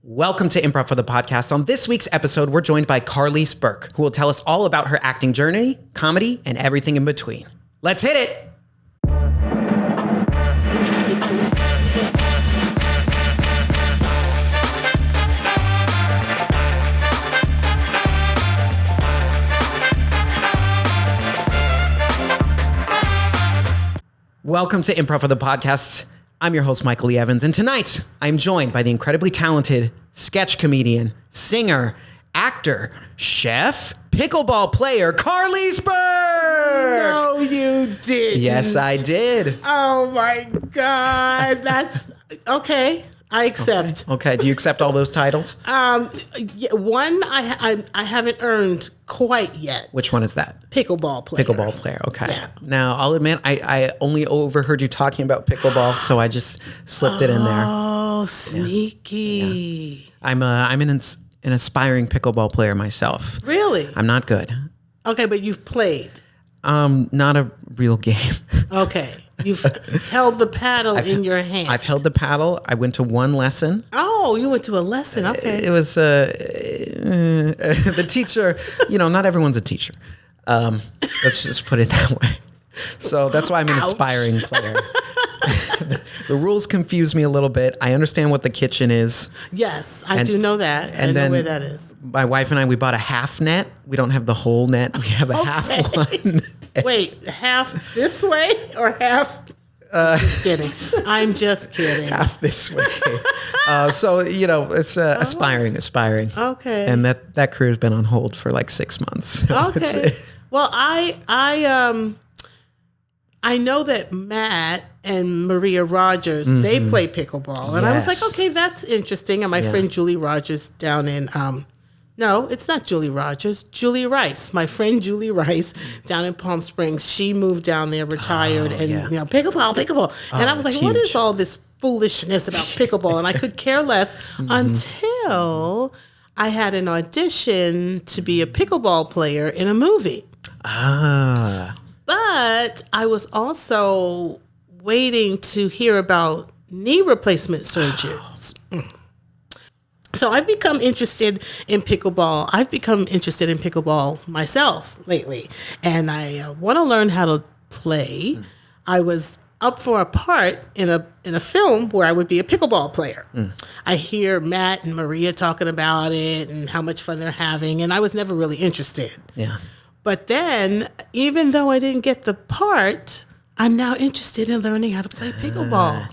Welcome to Improv for the Podcast. On this week's episode, we're joined by Carlease Burke, who will tell us all about her acting journey, comedy, and everything in between. Let's hit it! Welcome to Improv for the Podcast. I'm your host, Michael E. Evans, and tonight I'm joined by the incredibly talented sketch comedian, singer, actor, chef, pickleball player, Carlease Burke! No, you didn't. Yes, I did. Oh my God. That's okay. I accept. Okay, do you accept all those titles? One I haven't earned quite yet. Which one is that? Pickleball player. Pickleball player, okay. Yeah. Now, I'll admit, I only overheard you talking about pickleball, so I just slipped it in there. Oh, sneaky. Yeah. I'm an aspiring pickleball player myself. Really? I'm not good. Okay, but you've played. Not a real game. Okay. You've held the paddle in your hand. I've held the paddle. I went to one lesson. Oh, you went to a lesson. Okay. It was the teacher, not everyone's a teacher. Let's just put it that way. So that's why I'm an aspiring player. The rules confuse me a little bit. I understand what the kitchen is. Yes, I do know that. I know where that is. My wife and I, we bought a half net. We don't have the whole net. We have a half one. Wait, half this way or half? Just kidding. I'm just kidding. Half this way. So, it's aspiring. Okay. And that career has been on hold for like 6 months. So okay. Well, I know that Matt and Maria Rogers, they play pickleball. And I was like, okay, that's interesting. And my friend Julie Rogers down in, no, it's not Julie Rogers, Julie Rice. My friend Julie Rice down in Palm Springs, she moved down there, retired, pickleball. And I was like, what is all this foolishness about pickleball? And I could care less until I had an audition to be a pickleball player in a movie. But I was also waiting to hear about knee replacement surgeries. So I've become interested in pickleball. I've become interested in pickleball myself lately. And I want to learn how to play. I was up for a part in a film where I would be a pickleball player. I hear Matt and Maria talking about it and how much fun they're having. And I was never really interested. Yeah. But then, even though I didn't get the part, I'm now interested in learning how to play pickleball.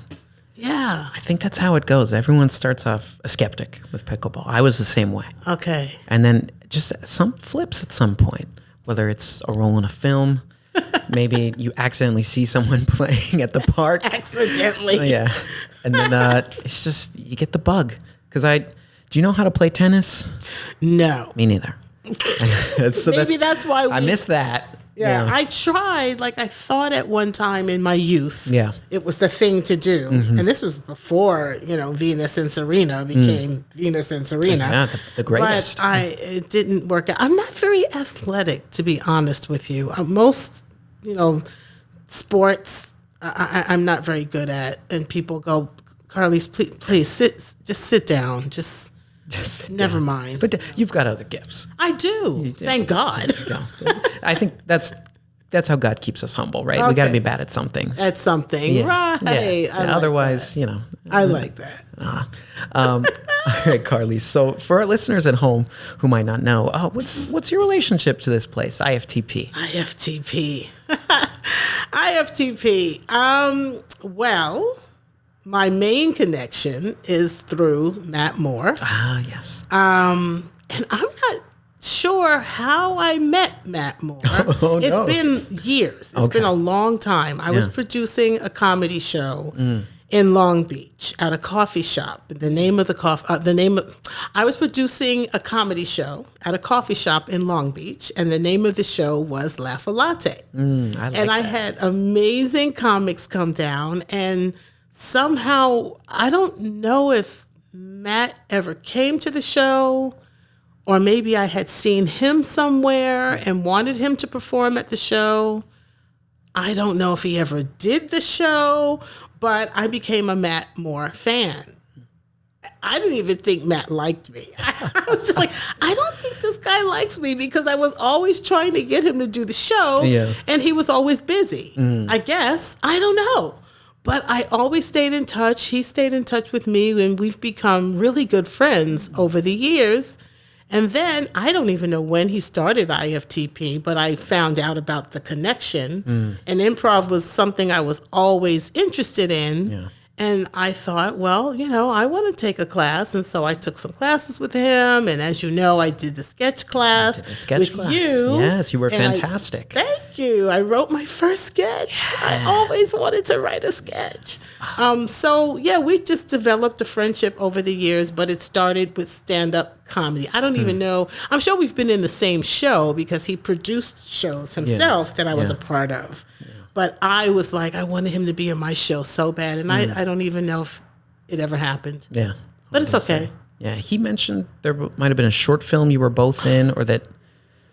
Yeah. I think that's how it goes. Everyone starts off a skeptic with pickleball. I was the same way. Okay. And then just some flips at some point, whether it's a role in a film, maybe you accidentally see someone playing at the park. Accidentally. Yeah. And then it's just, you get the bug. Because do you know how to play tennis? No. Me neither. So maybe that's why I missed that. Yeah, I tried. I thought at one time in my youth, it was the thing to do. And this was before, Venus and Serena became Venus and Serena. Yeah, the greatest. But it didn't work out. I'm not very athletic, to be honest with you. Most, sports, I'm not very good at. And people go, Carlease, please sit down. Just never mind. But you've got other gifts. I do. Thank God. I think that's how God keeps us humble, right? Okay. We got to be bad at some things. At something, right? Yeah. Otherwise, I like that. All right, Carlease. So for our listeners at home who might not know, what's your relationship to this place, IFTP? IFTP. Well, my main connection is through Matt Moore. Yes. And I'm not sure how I met Matt Moore. It's been years. It's been a long time. I was producing a comedy show in Long Beach at a coffee shop. I was producing a comedy show at a coffee shop in Long Beach, and the name of the show was Laugh a Latte. I had amazing comics come down, and somehow, I don't know if Matt ever came to the show, or maybe I had seen him somewhere and wanted him to perform at the show. I don't know if he ever did the show, but I became a Matt Moore fan. I didn't even think Matt liked me. I was just like, I don't think this guy likes me because I was always trying to get him to do the show. Yeah. And he was always busy. I guess. I don't know. But I always stayed in touch. He stayed in touch with me, and we've become really good friends over the years. And then I don't even know when he started IFTP, but I found out about the connection. And improv was something I was always interested in. Yeah. And I thought, well, I want to take a class. And so I took some classes with him. And as you know, I did the sketch class with you. Yes, you were fantastic. Thank you. I wrote my first sketch. I always wanted to write a sketch. So, we just developed a friendship over the years, but it started with stand-up comedy. I don't even know. I'm sure we've been in the same show because he produced shows himself that I was a part of. But I was like, I wanted him to be in my show so bad. And I don't even know if it ever happened. Yeah. But it's okay. Yeah. He mentioned there might have been a short film you were both in, or that.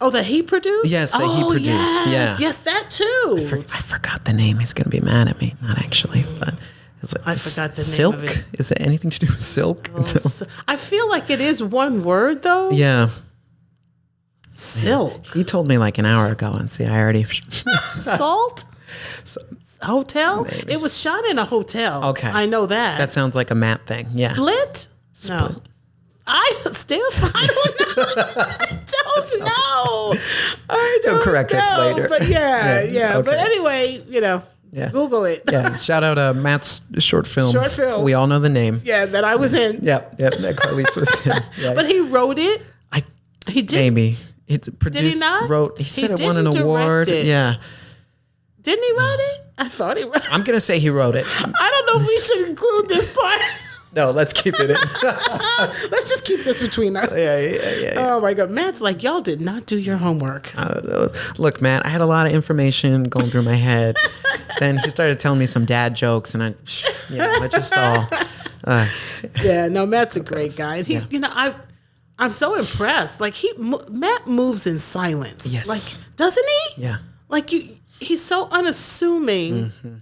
Oh, that he produced? Yes, that he produced. Yes. Yeah. Yes, that too. I forgot the name. He's going to be mad at me. Not actually, but. I forgot the Silk? name of it. Is it anything to do with silk? I feel like it is one word, though. Yeah. Silk. He told me like an hour ago, and see, I already. Salt? Hotel? Maybe. It was shot in a hotel. Okay. I know that. That sounds like a Matt thing. Yeah. Split? No. I don't know. I don't He'll correct know. us later. But yeah. Okay. But anyway, Google it. Yeah. Shout out Matt's short film. Short film. We all know the name. Yeah, that I was in. Yep. That Carlease was in. Yeah. But he wrote it. He did. Maybe. It's produced, did he not? He said it won an award. Yeah. Didn't he write it? I thought he wrote it. I'm going to say he wrote it. I don't know if we should include this part. No, let's keep it in. Let's just keep this between us. Yeah. Oh, my God. Matt's like, y'all did not do your homework. Look, Matt, I had a lot of information going through my head. Then he started telling me some dad jokes, and I just all... Matt's a great guy. And he, I'm so impressed. Like, Matt moves in silence. Yes. Like, doesn't he? Yeah. Like, he's so unassuming. Mm-hmm.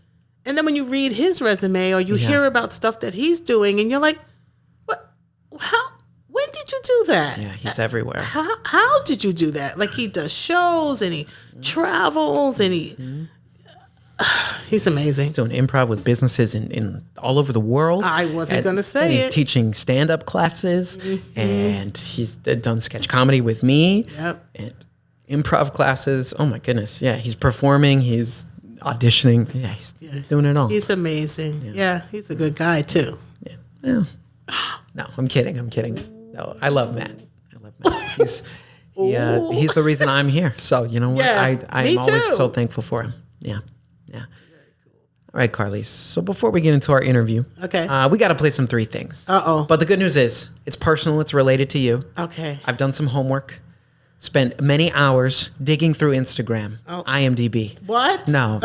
And then when you read his resume or you hear about stuff that he's doing, and you're like, what? How? When did you do that? Yeah, he's everywhere. How did you do that? Like, he does shows and he travels and he's amazing. He's doing improv with businesses in all over the world. I wasn't going to say He's teaching stand-up classes, and he's done sketch comedy with me. Yep. And improv classes. Oh my goodness. Yeah, he's performing. He's auditioning. Yeah, he's doing it all. He's amazing. Yeah, he's a good guy too. Yeah. Well, no, I'm kidding. No, I love Matt. He's the reason I'm here. So you know what? Yeah, I'm always so thankful for him. Yeah. Very cool. All right, Carlease. So before we get into our interview, okay, we got to play some 3 things. But the good news is it's personal. It's related to you. Okay. I've done some homework. Spent many hours digging through Instagram, IMDb. What? No,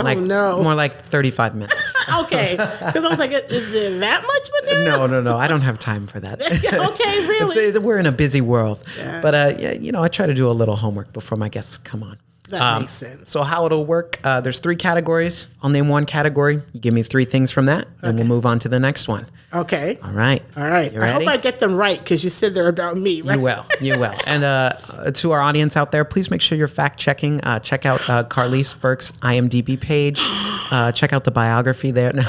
more like 35 minutes. Okay, because I was like, is there that much material? No, I don't have time for that. Okay, really? We're in a busy world, but I try to do a little homework before my guests come on. That makes sense. So how it'll work, there's 3 categories. I'll name one category. You give me 3 things from that, and we'll move on to the next one. Okay. All right. You ready? I hope I get them right because you said they're about me, right? You will. And to our audience out there, please make sure you're fact-checking. Check out Carlease Burke's IMDb page. Check out the biography there. No,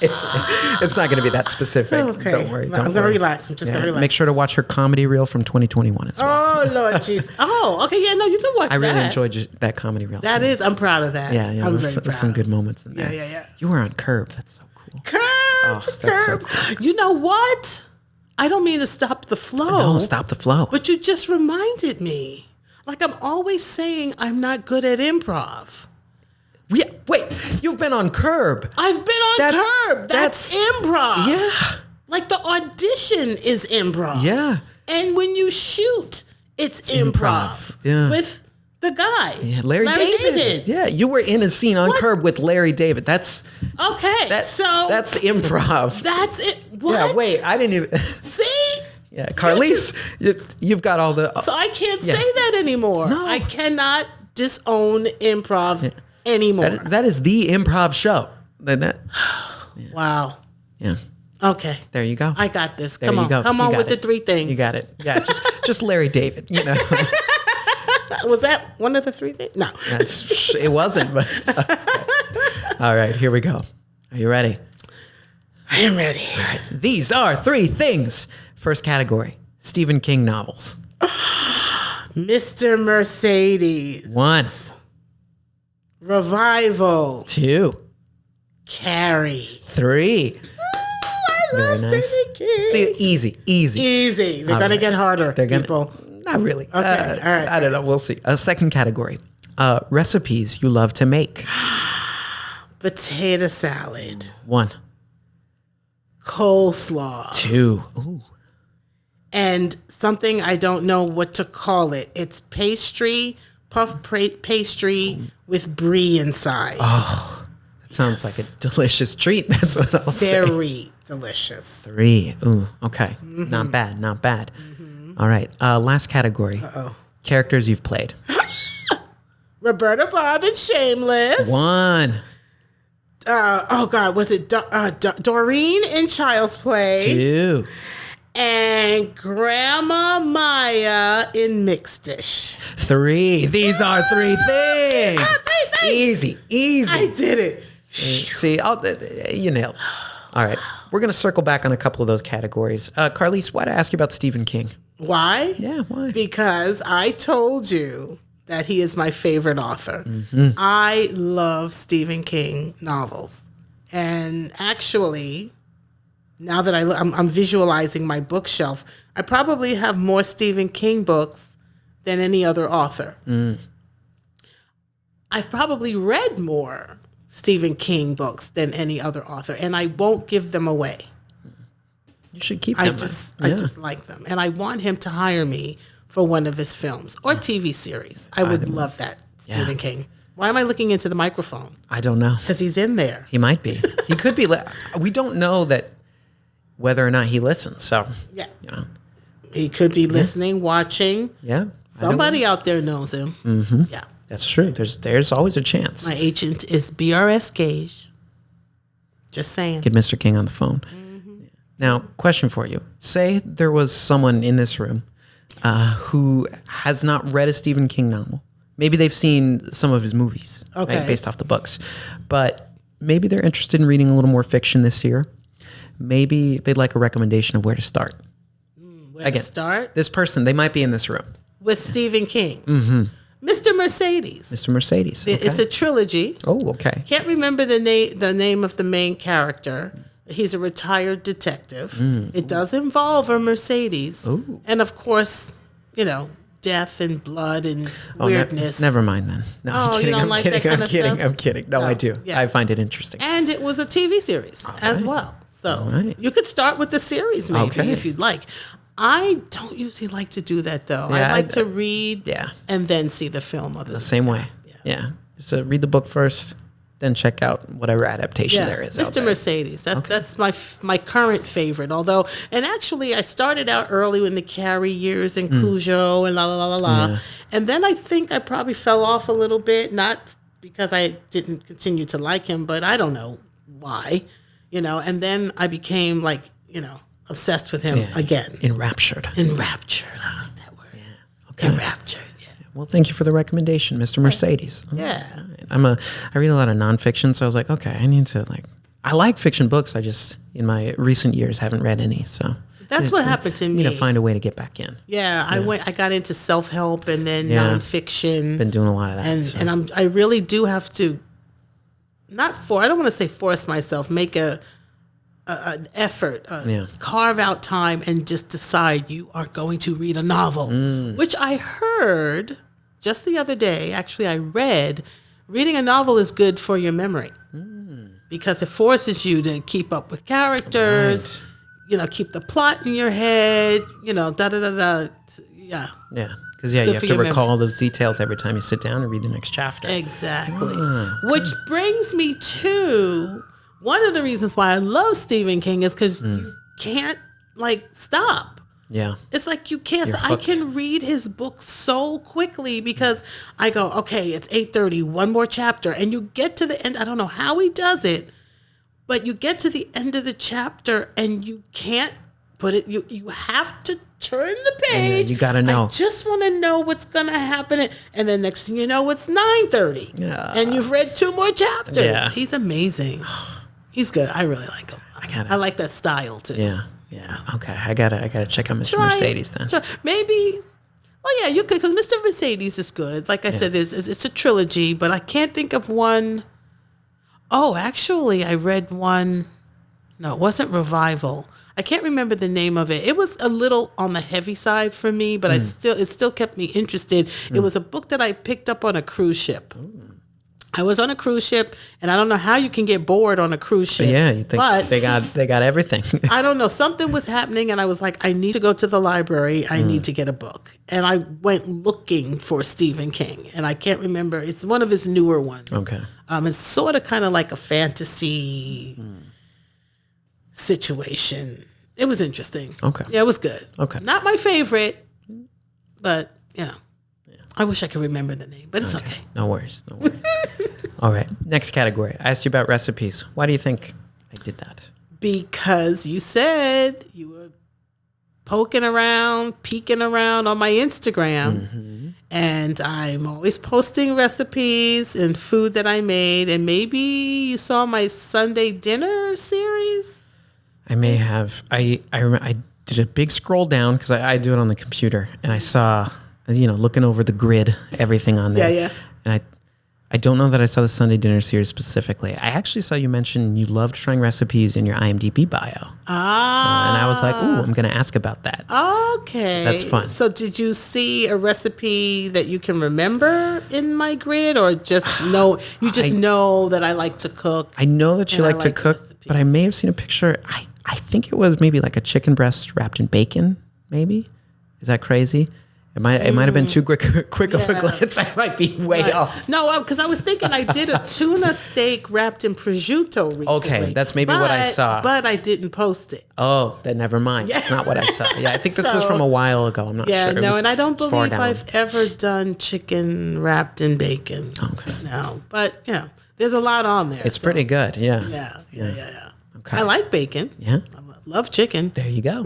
it's not going to be that specific. Okay. Don't worry. I'm going to relax. I'm just going to relax. Make sure to watch her comedy reel from 2021 as well. Oh, Lord jeez. Oh, okay. Yeah, no, you can watch that. I really enjoyed that comedy reel. I'm proud of that. Yeah, I'm very proud. There's some good moments in there. Yeah. You were on Curb. That's so cool. Curb. That's so cool. You know what? I don't mean to stop the flow. No, stop the flow. But you just reminded me. Like, I'm always saying I'm not good at improv. Yeah, wait, you've been on Curb. I've been on Curb. That's improv. Yeah. Like, the audition is improv. Yeah. And when you shoot, it's improv. Yeah. With the guy. Yeah, Larry David. Yeah, you were in a scene on Curb with Larry David. That's improv. That's it. What? Yeah, wait, I didn't even see. Yeah, Carlease, you've got all the. So I can't say that anymore. No. I cannot disown improv anymore. That is the improv show. Wow. Yeah. Okay. There you go. I got this. There Come you on. go. Come You on got with it. the 3 things. You got it. Yeah, just Larry David, you know. Was that one of the 3 things? No. It wasn't, but all right, here we go. Are you ready? I am ready. All right. These are 3 things. First category, Stephen King novels. Mr. Mercedes. 1, Revival. 2, Carrie. 3. I love Very nice. Stephen King. See, easy. Easy. They're All going to right. get harder, They're gonna, people. Not really. Okay, all right. I don't know. We'll see. Second category, recipes you love to make. Potato salad. 1, Coleslaw. 2. Ooh. And something I don't know what to call it. It's pastry, pastry with brie inside. Oh, that sounds like a delicious treat. That's what I'll say. Very delicious. 3. Ooh, okay. Not bad, not bad. All right, last category. Characters you've played. Roberta Bob and Shameless. 1, Oh God, was it Doreen in Child's Play? 2, And Grandma Maya in Mixed Dish. 3. These are 3 things. 3 things. Easy. I did it. See, you nailed it. All right, we're going to circle back on a couple of those categories. Carlease, why did I ask you about Stephen King? Why? Yeah, why? Because I told you that he is my favorite author. Mm-hmm. I love Stephen King novels. And actually, now that I'm visualizing my bookshelf, I probably have more Stephen King books than any other author. I've probably read more Stephen King books than any other author, and I won't give them away. You should keep them. I just like them, and I want him to hire me for one of his films or TV series. I would love that, Stephen King. Why am I looking into the microphone? I don't know. Because he's in there. He might be. He could be. We don't know that whether or not he listens. So Yeah. you know, He could be listening, watching. yeah. Somebody out there knows him. Mm-hmm. Yeah. That's true. There's always a chance. My agent is BRS Gage. Just saying. Get Mr. King on the phone. Now, question for you. Say there was someone in this room who has not read a Stephen King novel. Maybe they've seen some of his movies Okay. based off the books. But maybe they're interested in reading a little more fiction this year. Maybe they'd like a recommendation of where to start. Where to start? This person, they might be in this room. With Stephen King. Mm-hmm. Mr. Mercedes. Mr. Mercedes. Okay. It's a trilogy. Oh, okay. Can't remember the name of the main character. He's a retired detective. It does involve a Mercedes. Ooh. And of course, death and blood and weirdness. Never mind then. No, Oh, I'm you kidding. don't I'm like kidding. that kind I'm of kidding. stuff? I'm kidding. No, I do. yeah. I find it interesting. And it was a TV series as well. So right. you could start with the series maybe Okay. if you'd like. I don't usually like to do that though. Yeah, I like to read Yeah. and then see the film. Or The same way. Yeah. So read the book first, then check out whatever adaptation there is. out Mr. there. Mercedes. That's my current favorite. Although, and actually, I started out early in the Carrie years and Cujo and la la la la la, Yeah. and then I think I probably fell off a little bit. Not because I didn't continue to like him, but I don't know why, And then I became obsessed with him again. Enraptured. Enraptured. I like that word. Okay. Enraptured. Yeah. Well, thank you for the recommendation, Mr. Mercedes. Yeah. I read a lot of nonfiction, so I was like, okay, I need to I like fiction books. I just in my recent years haven't read any, so That's what happened to me. need to find a way to get back in. Yeah, I got into self-help and then Yeah. nonfiction. Been doing a lot of that. so. And I really do have to I don't want to say force myself, make an effort, carve out time and just decide you are going to read a novel, which I heard just the other day. Actually, I read reading a novel is good for your memory because it forces you to keep up with characters, keep the plot in your head, da da da da. Yeah. Yeah. Because you good have for to your recall those details every time you sit down and read the next chapter. Exactly. Which brings me to one of the reasons why I love Stephen King is because you can't stop. Yeah. It's like you can't. I can read his book so quickly because I go, okay, it's 8:30, one more chapter, and you get to the end. I don't know how he does it, But you get to the end of the chapter and you can't put it, you have to turn the page. You got to know. I just want to know what's going to happen. And then next thing you know, it's 9:30. And you've read 2 more chapters. Yeah. He's amazing. He's good. I really like him. I like that style too. Yeah. Okay. I gotta check out Mr. Mercedes then. Maybe. Oh yeah, you could, because Mr. Mercedes is good. Like I said, it's a trilogy, but I can't think of one. Oh, actually, I read one. No, it wasn't Revival. I can't remember the name of it. It was a little on the heavy side for me, but it still kept me interested. It was a book that I picked up on a cruise ship. I was on a cruise ship, and I don't know how you can get bored on a cruise ship. Yeah, you think but they got everything. I don't know. Something was happening, and I was like, I need to go to the library. I need to get a book. And I went looking for Stephen King, and I can't remember. It's one of his newer ones. Okay. It's sort of kind of like a fantasy situation. It was interesting. Okay. Yeah, it was good. Okay. Not my favorite, but, I wish I could remember the name, but it's okay. No worries. All right. Next category. I asked you about recipes. Why do you think I did that? Because you said you were peeking around on my Instagram. And I'm always posting recipes and food that I made. And maybe you saw my Sunday dinner series? I may have. I did a big scroll down because I do it on the computer. And I saw, looking over the grid, everything on there. Yeah. And I don't know that I saw the Sunday dinner series specifically. I actually saw you mention you loved trying recipes in your IMDb bio. And I was like, ooh, I'm going to ask about that. Okay. That's fun. So did you see a recipe that you can remember in my grid, or just know, know that I like to cook? I know that you like to cook, recipes. But I may have seen a picture. I think it was maybe like a chicken breast wrapped in bacon, maybe. Is that crazy? It might have been too quick of a glance. I might be way off. No, because I was thinking I did a tuna steak wrapped in prosciutto recently. Okay, that's maybe what I saw. But I didn't post it. Oh, then never mind. That's not what I saw. Yeah, I think this was from a while ago. I'm not sure. Yeah, no, and I don't believe I've ever done chicken wrapped in bacon. Okay. No, but, there's a lot on there. It's pretty good, yeah. Yeah. Okay. I like bacon. Yeah. Love chicken. There you go.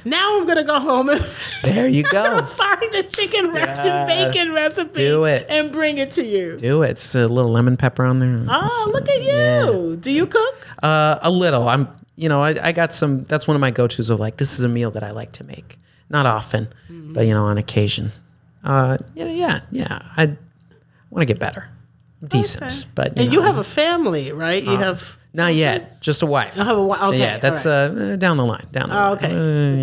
Now I'm going to go home and there you go. I'm gonna find a chicken wrapped in bacon recipe. Do it. And bring it to you. Do it. It's a little lemon pepper on there. Oh, look at you. Yeah. Do you cook? A little. I got some, that's one of my go-tos of like, this is a meal that I like to make. Not often, but on occasion. I want to get better. Decent. But you have a family, right? You have not yet, just a wife. You have a wife. Okay, yeah, that's down the line. Okay,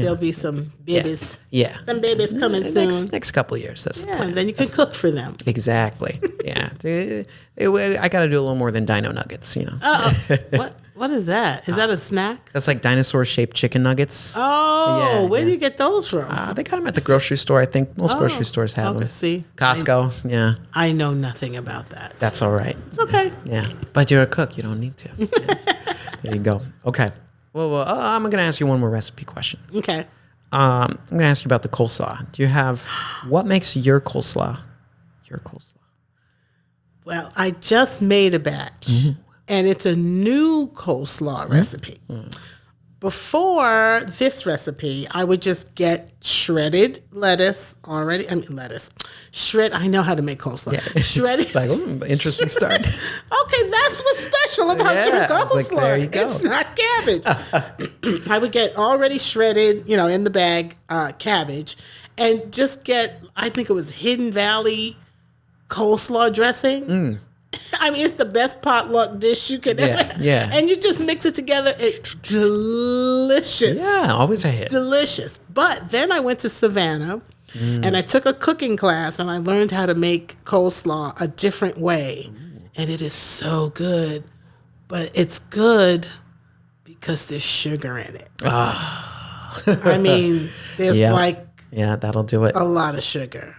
there'll be some babies. Yeah, some babies coming soon. Next couple of years. That's the plan. And then you can cook for them. Exactly. Yeah, I got to do a little more than dino nuggets. What is that? Is that a snack? That's like dinosaur-shaped chicken nuggets. Oh, where do you get those from? They got them at the grocery store. I think most grocery stores have them. See, Costco. I know nothing about that. That's all right. It's okay. Yeah, but you're a cook. You don't need to. There you go. Okay. Well, I'm going to ask you one more recipe question. Okay. I'm going to ask you about the coleslaw. Do you have, what makes your coleslaw your coleslaw? Well, I just made a batch, and it's a new coleslaw recipe. Before this recipe, I would just get shredded lettuce already. I know how to make coleslaw. Yeah. Shredded. It's like, interesting start. Okay, that's what's special about your coleslaw. Like, there you go. It's not cabbage. I would get already shredded, in the bag, cabbage, and just get, I think it was Hidden Valley coleslaw dressing. It's the best potluck dish you could ever have. Yeah. And you just mix it together. It's delicious. Yeah, always a hit. Delicious. But then I went to Savannah and I took a cooking class and I learned how to make coleslaw a different way. And it is so good. But it's good because there's sugar in it. There's that'll do it. A lot of sugar.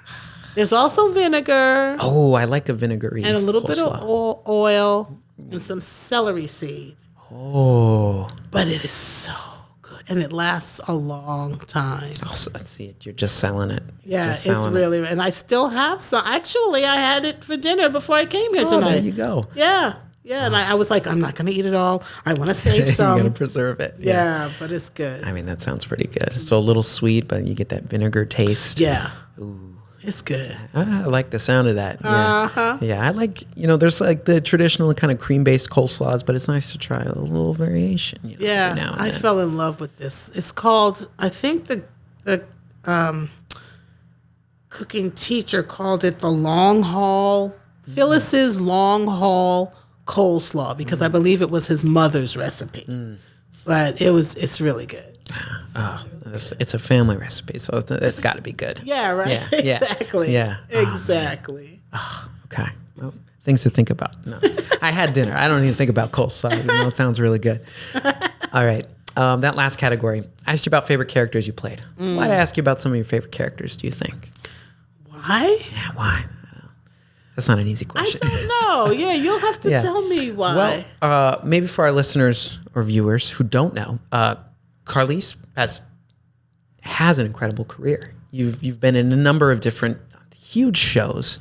There's also vinegar. Oh, I like a vinegary. And a little bit of oil and some celery seed. Oh. But it is so good. And it lasts a long time. Oh, so let's see it. You're just selling it. Yeah, it's really, and I still have some. Actually, I had it for dinner before I came here tonight. There you go. Yeah. Yeah, and I was like, I'm not going to eat it all. I want to save some. You're going to preserve it. Yeah, but it's good. I mean, that sounds pretty good. So a little sweet, but you get that vinegar taste. Yeah. Ooh. It's good. I like the sound of that. Yeah. Yeah, I like, there's like the traditional kind of cream-based coleslaws, but it's nice to try a little variation. Yeah, I fell in love with this. It's called, I think the cooking teacher called it the long haul, Phyllis's long haul coleslaw, because I believe it was his mother's recipe. But it's really good. It's a family recipe, so it's got to be good. Yeah, right. Yeah, exactly. Yeah. Exactly. Okay. Well, things to think about. No. I had dinner. I don't even think about coleslaw. It sounds really good. All right. That last category. I asked you about favorite characters you played. Why'd I ask you about some of your favorite characters, do you think? Why? Yeah, why? That's not an easy question. I don't know. Yeah, you'll have to tell me why. Well, maybe for our listeners or viewers who don't know, Carlease has an incredible career. You've been in a number of different huge shows.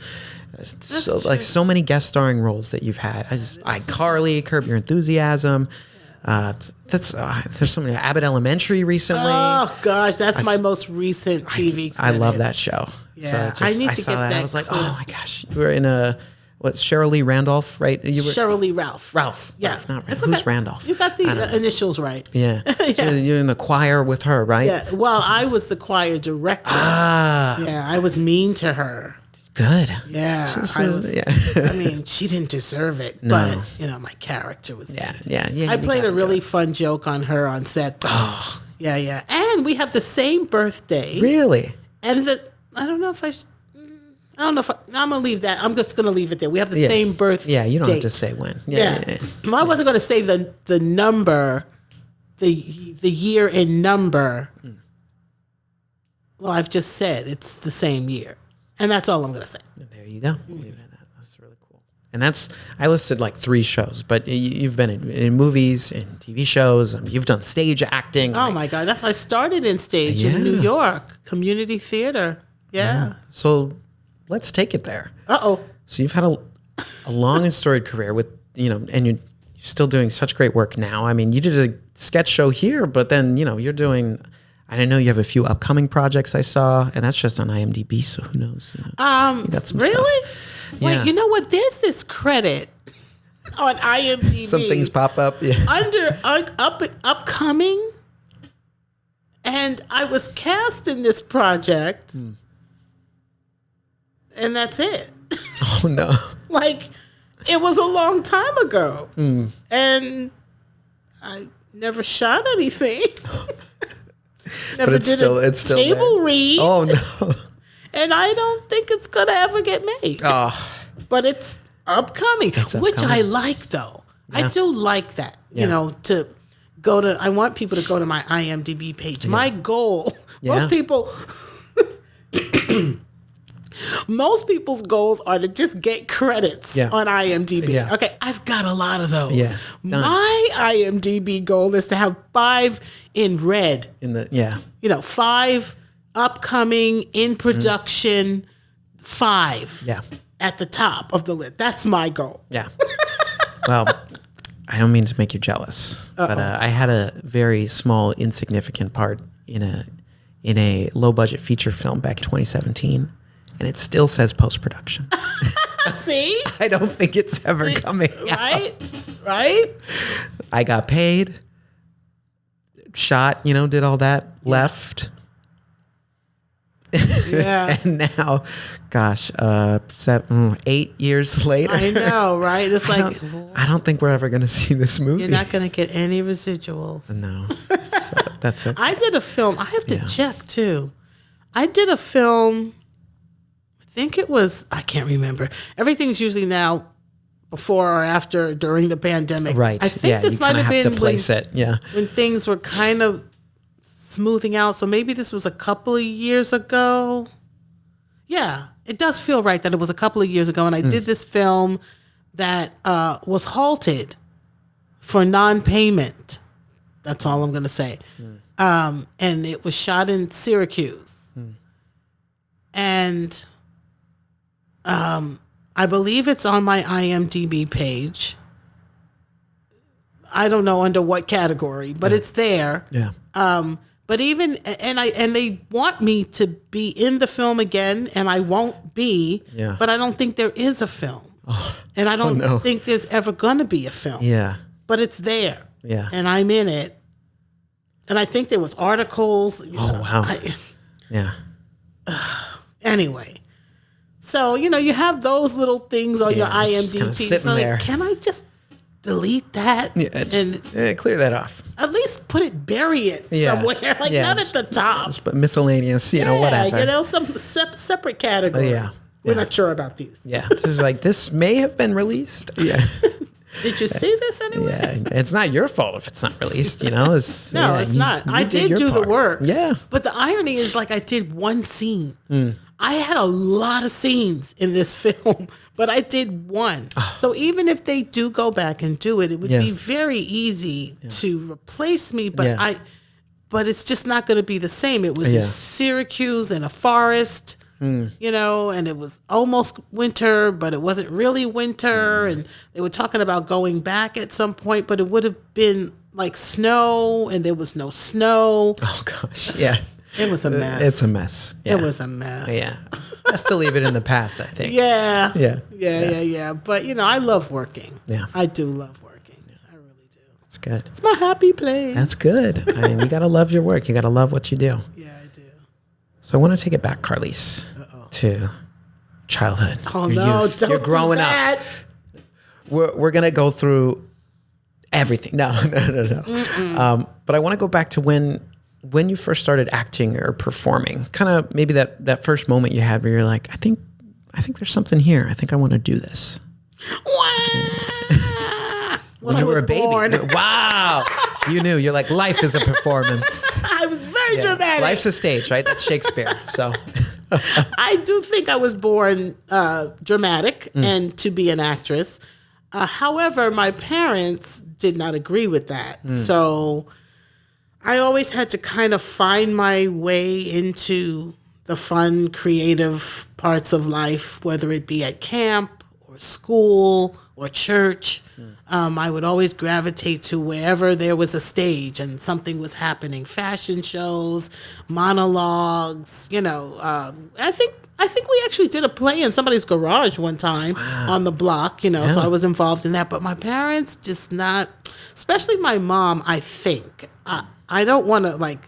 So many guest starring roles that you've had. iCarly, Curb Your Enthusiasm. There's so many. Abbott Elementary recently. Oh gosh, that's my most recent TV credit. I love that show. Yeah, so I need to get that. I was like, oh my gosh, you were in Sheryl Lee Randolph, right? Sheryl Lee Ralph. Ralph. Yeah. Ralph, not It's Who's okay. Randolph? You got the initials right. Yeah. So you're in the choir with her, right? Yeah. Well, I was the choir director. Yeah, I was mean to her. Good. Yeah. I mean, she didn't deserve it, but my character was. Yeah. I played a really fun joke on her on set. Though. Yeah. And we have the same birthday. Really? And I don't know if I'm gonna leave that. I'm just gonna leave it there. We have the same birth. Yeah, you don't date. have to say when. Yeah. I wasn't gonna say the number, the year in number. Well, I've just said it's the same year, and that's all I'm gonna say. There you go. That's really cool. And I listed like 3 shows, but you've been in movies, in TV shows. You've done stage acting. Oh my God, that's how I started in stage in New York, community theater. Yeah. So let's take it there. Uh-oh. So you've had a long and storied career with, and you're still doing such great work now. I mean, you did a sketch show here, but then, you're doing, I didn't know you have a few upcoming projects I saw, and that's just on IMDb, so who knows? You got some really? stuff. Wait, Yeah. you know what? There's this credit on IMDb. Some things pop up. Yeah. Under upcoming, and I was cast in this project. And that's it. Oh, no. Like, it was a long time ago. And I never shot anything. Never But it's still table there. read. Oh, no. And I don't think it's going to ever get made. Oh. But it's upcoming, which I like, though. Yeah. I do like that, to go to, I want people to go to my IMDb page. Yeah. My goal, most people's goals are to just get credits on IMDb. Yeah. Okay, I've got a lot of those. Yeah. My IMDb goal is to have 5 in red. 5 upcoming, in production, 5 at the top of the list. That's my goal. Yeah. Well, I don't mean to make you jealous, but I had a very small, insignificant part in a low-budget feature film back in 2017. And it still says post-production. See? I don't think it's ever coming out. Right? I got paid, shot, did all that, left. Yeah. And now, gosh, 8 years later. I know, right? It's like... I don't think we're ever going to see this movie. You're not going to get any residuals. No. That's it. I did a film. I have to check, too. I did a film... I think it was, I can't remember. Everything's usually now before or after during the pandemic. Right. I think this might have been to place it. Yeah. When things were kind of smoothing out. So maybe this was a couple of years ago. Yeah, it does feel right that it was a couple of years ago. And I did this film that was halted for non-payment. That's all I'm going to say. And it was shot in Syracuse. And... I believe it's on my IMDb page. I don't know under what category, but it's there. Yeah. But even and they want me to be in the film again, and I won't be. Yeah. But I don't think there is a film, and I don't think there's ever gonna be a film. Yeah. But it's there. Yeah. And I'm in it, and I think there was articles. Wow. Yeah. Anyway, so you have those little things on your IMDb. Sitting So there. Can I just delete that and clear that off? At least bury it somewhere, not at the top. But miscellaneous, whatever. Some separate category. We're not sure about these. Yeah, just like this may have been released. Yeah. Did you see this anyway? Yeah, it's not your fault if it's not released. It's not. I did do the work. Yeah. But the irony is, I did one scene. I had a lot of scenes in this film, but I did one. So even if they do go back and do it, it would be very easy to replace me. But but it's just not going to be the same. It was in Syracuse in a forest. And it was almost winter, but it wasn't really winter. And they were talking about going back at some point, but it would have been like snow, and there was no snow. Oh, gosh. Yeah. It was a mess. It's a mess. Yeah. It was a mess. Yeah. Best to leave it in the past, I think. Yeah. Yeah. But, I love working. Yeah. I do love working. I really do. That's good. It's my happy place. That's good. I mean, you got to love your work. You got to love what you do. Yeah, I do. So I want to take it back, Carlease, to childhood. Oh, no. Youth. Don't You're growing do that. up. We're going to go through everything. No. But I want to go back to when you first started acting or performing, kind of maybe that first moment you had where you're like, I think there's something here. I think I want to do this. When you were a baby. Born. Wow. You knew. You're like, life is a performance. I was very dramatic. Life's a stage, right? That's Shakespeare. So I do think I was born dramatic and to be an actress. However, my parents did not agree with that. So I always had to kind of find my way into the fun, creative parts of life, whether it be at camp or school or church. I would always gravitate to wherever there was a stage and something was happening. Fashion shows, monologues, I think we actually did a play in somebody's garage one time on the block, so I was involved in that. But my parents just not, especially my mom, I think. I don't want to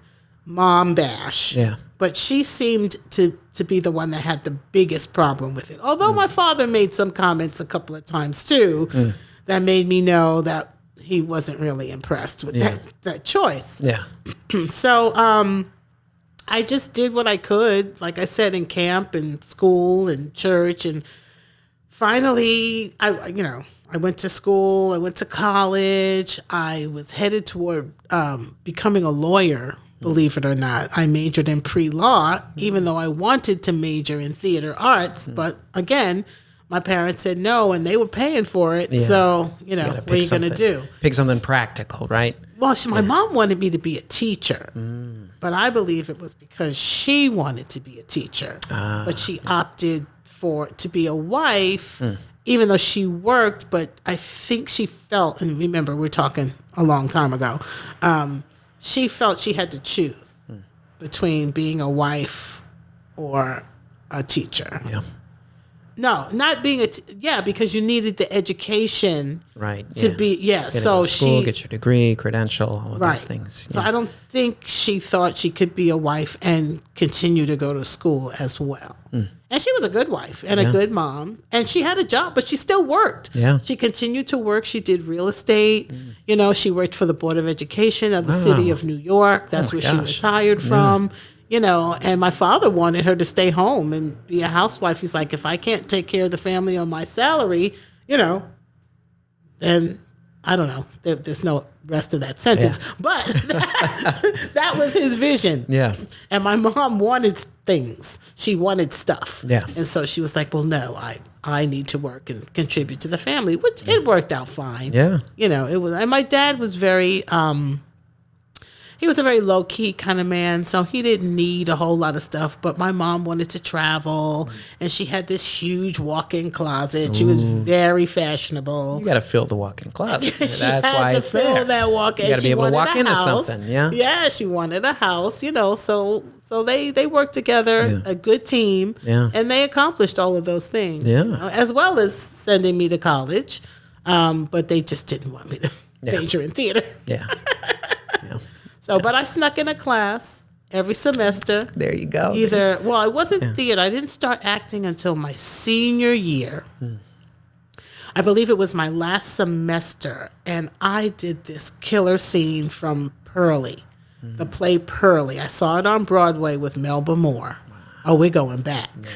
mom bash. Yeah. But she seemed to be the one that had the biggest problem with it. Although my father made some comments a couple of times too that made me know that he wasn't really impressed with that choice. Yeah. So I just did what I could, like I said, in camp and school and church. And finally, I went to school, I went to college. I was headed toward becoming a lawyer, believe it or not. I majored in pre-law, even though I wanted to major in theater arts. But again, my parents said no, and they were paying for it. Yeah. So, what are you going to do? Pick something practical, right? Well, my mom wanted me to be a teacher. But I believe it was because she wanted to be a teacher. But she opted to be a wife, even though she worked. But I think she felt, and remember, we're talking a long time ago, she felt she had to choose between being a wife or a teacher. Yeah. No, not being because you needed the education, right? To be So school, get your degree, credential, all of those things. So I don't think she thought she could be a wife and continue to go to school as well. And she was a good wife and a good mom, and she had a job, but she still worked. Yeah, she continued to work. She did real estate. She worked for the Board of Education of the city of New York. That's where she retired from. And my father wanted her to stay home and be a housewife. He's like, if I can't take care of the family on my salary, then I don't know. There's no rest of that sentence. Yeah. But that was his vision. Yeah. And my mom wanted things. She wanted stuff. Yeah. And so she was like, well, no, I need to work and contribute to the family, which it worked out fine. Yeah. It was, and my dad was very, he was a very low key kind of man, so he didn't need a whole lot of stuff. But my mom wanted to travel, and she had this huge walk-in closet. She was very fashionable. You got to fill the walk-in closet. She had to fill that walk-in. You got to be able to walk into something. Yeah. Yeah, she wanted a house. So they worked together, a good team, and they accomplished all of those things. Yeah. As well as sending me to college, but they just didn't want me to major in theater. Yeah. So, but I snuck in a class every semester. There you go. It wasn't theater. I didn't start acting until my senior year. I believe it was my last semester, and I did this killer scene from Pearlie, the play Pearlie. I saw it on Broadway with Melba Moore. Wow. Oh, we're going back. Yeah.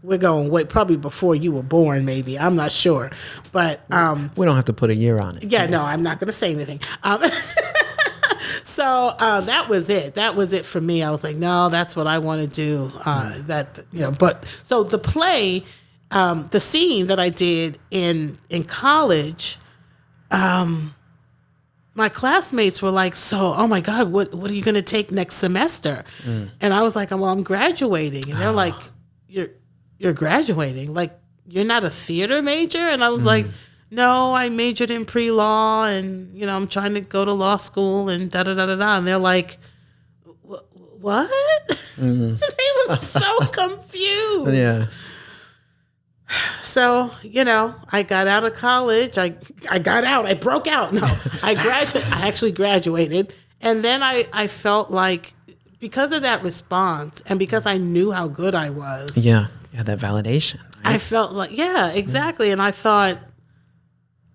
We're going probably before you were born, maybe. I'm not sure. But we don't have to put a year on it. Yeah, no, I'm not going to say anything. So that was it. That was it for me. I was like, no, that's what I want to do. But so the play, the scene that I did in college, my classmates were like, so, oh my God, what are you going to take next semester? And I was like, well, I'm graduating. And they're like, you're graduating? Like, you're not a theater major? And I was like, no, I majored in pre-law, and, I'm trying to go to law school and da-da-da-da-da. And they're like, what? They were so confused. Yeah. So, I got out of college. I broke out. No, I actually graduated. And then I felt like, because of that response and because I knew how good I was. Yeah, that validation. Right? I felt like, exactly. And I thought,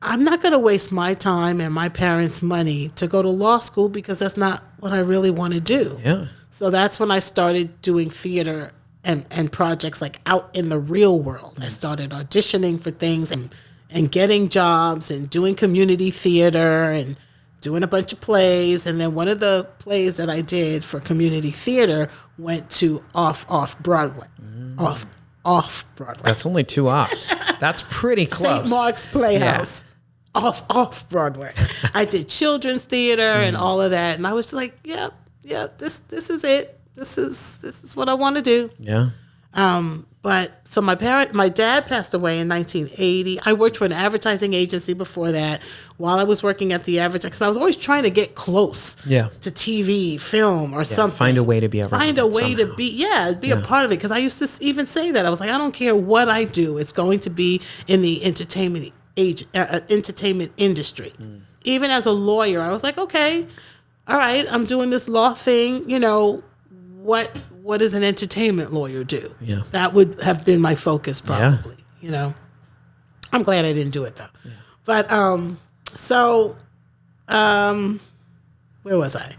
I'm not going to waste my time and my parents' money to go to law school, because that's not what I really want to do. Yeah. So that's when I started doing theater and projects like out in the real world. I started auditioning for things and getting jobs and doing community theater and doing a bunch of plays. And then one of the plays that I did for community theater went to off Broadway. Off Broadway. That's only 2 offs. That's pretty close. St. Mark's Playhouse. Yeah. Off Broadway. I did children's theater and all of that. And I was like, yep, this is it. This is what I want to do. Yeah. But so my dad passed away in 1980. I worked for an advertising agency before that while I was working at the advertising, because I was always trying to get close to TV, film, or something. Find a way to be around Find a way to be a part of it. Because I used to even say that. I was like, I don't care what I do. It's going to be in the entertainment industry. Even as a lawyer, I was like, okay, all right, I'm doing this law thing. What does an entertainment lawyer do? Yeah. That would have been my focus probably, I'm glad I didn't do it though. Yeah. But, where was I?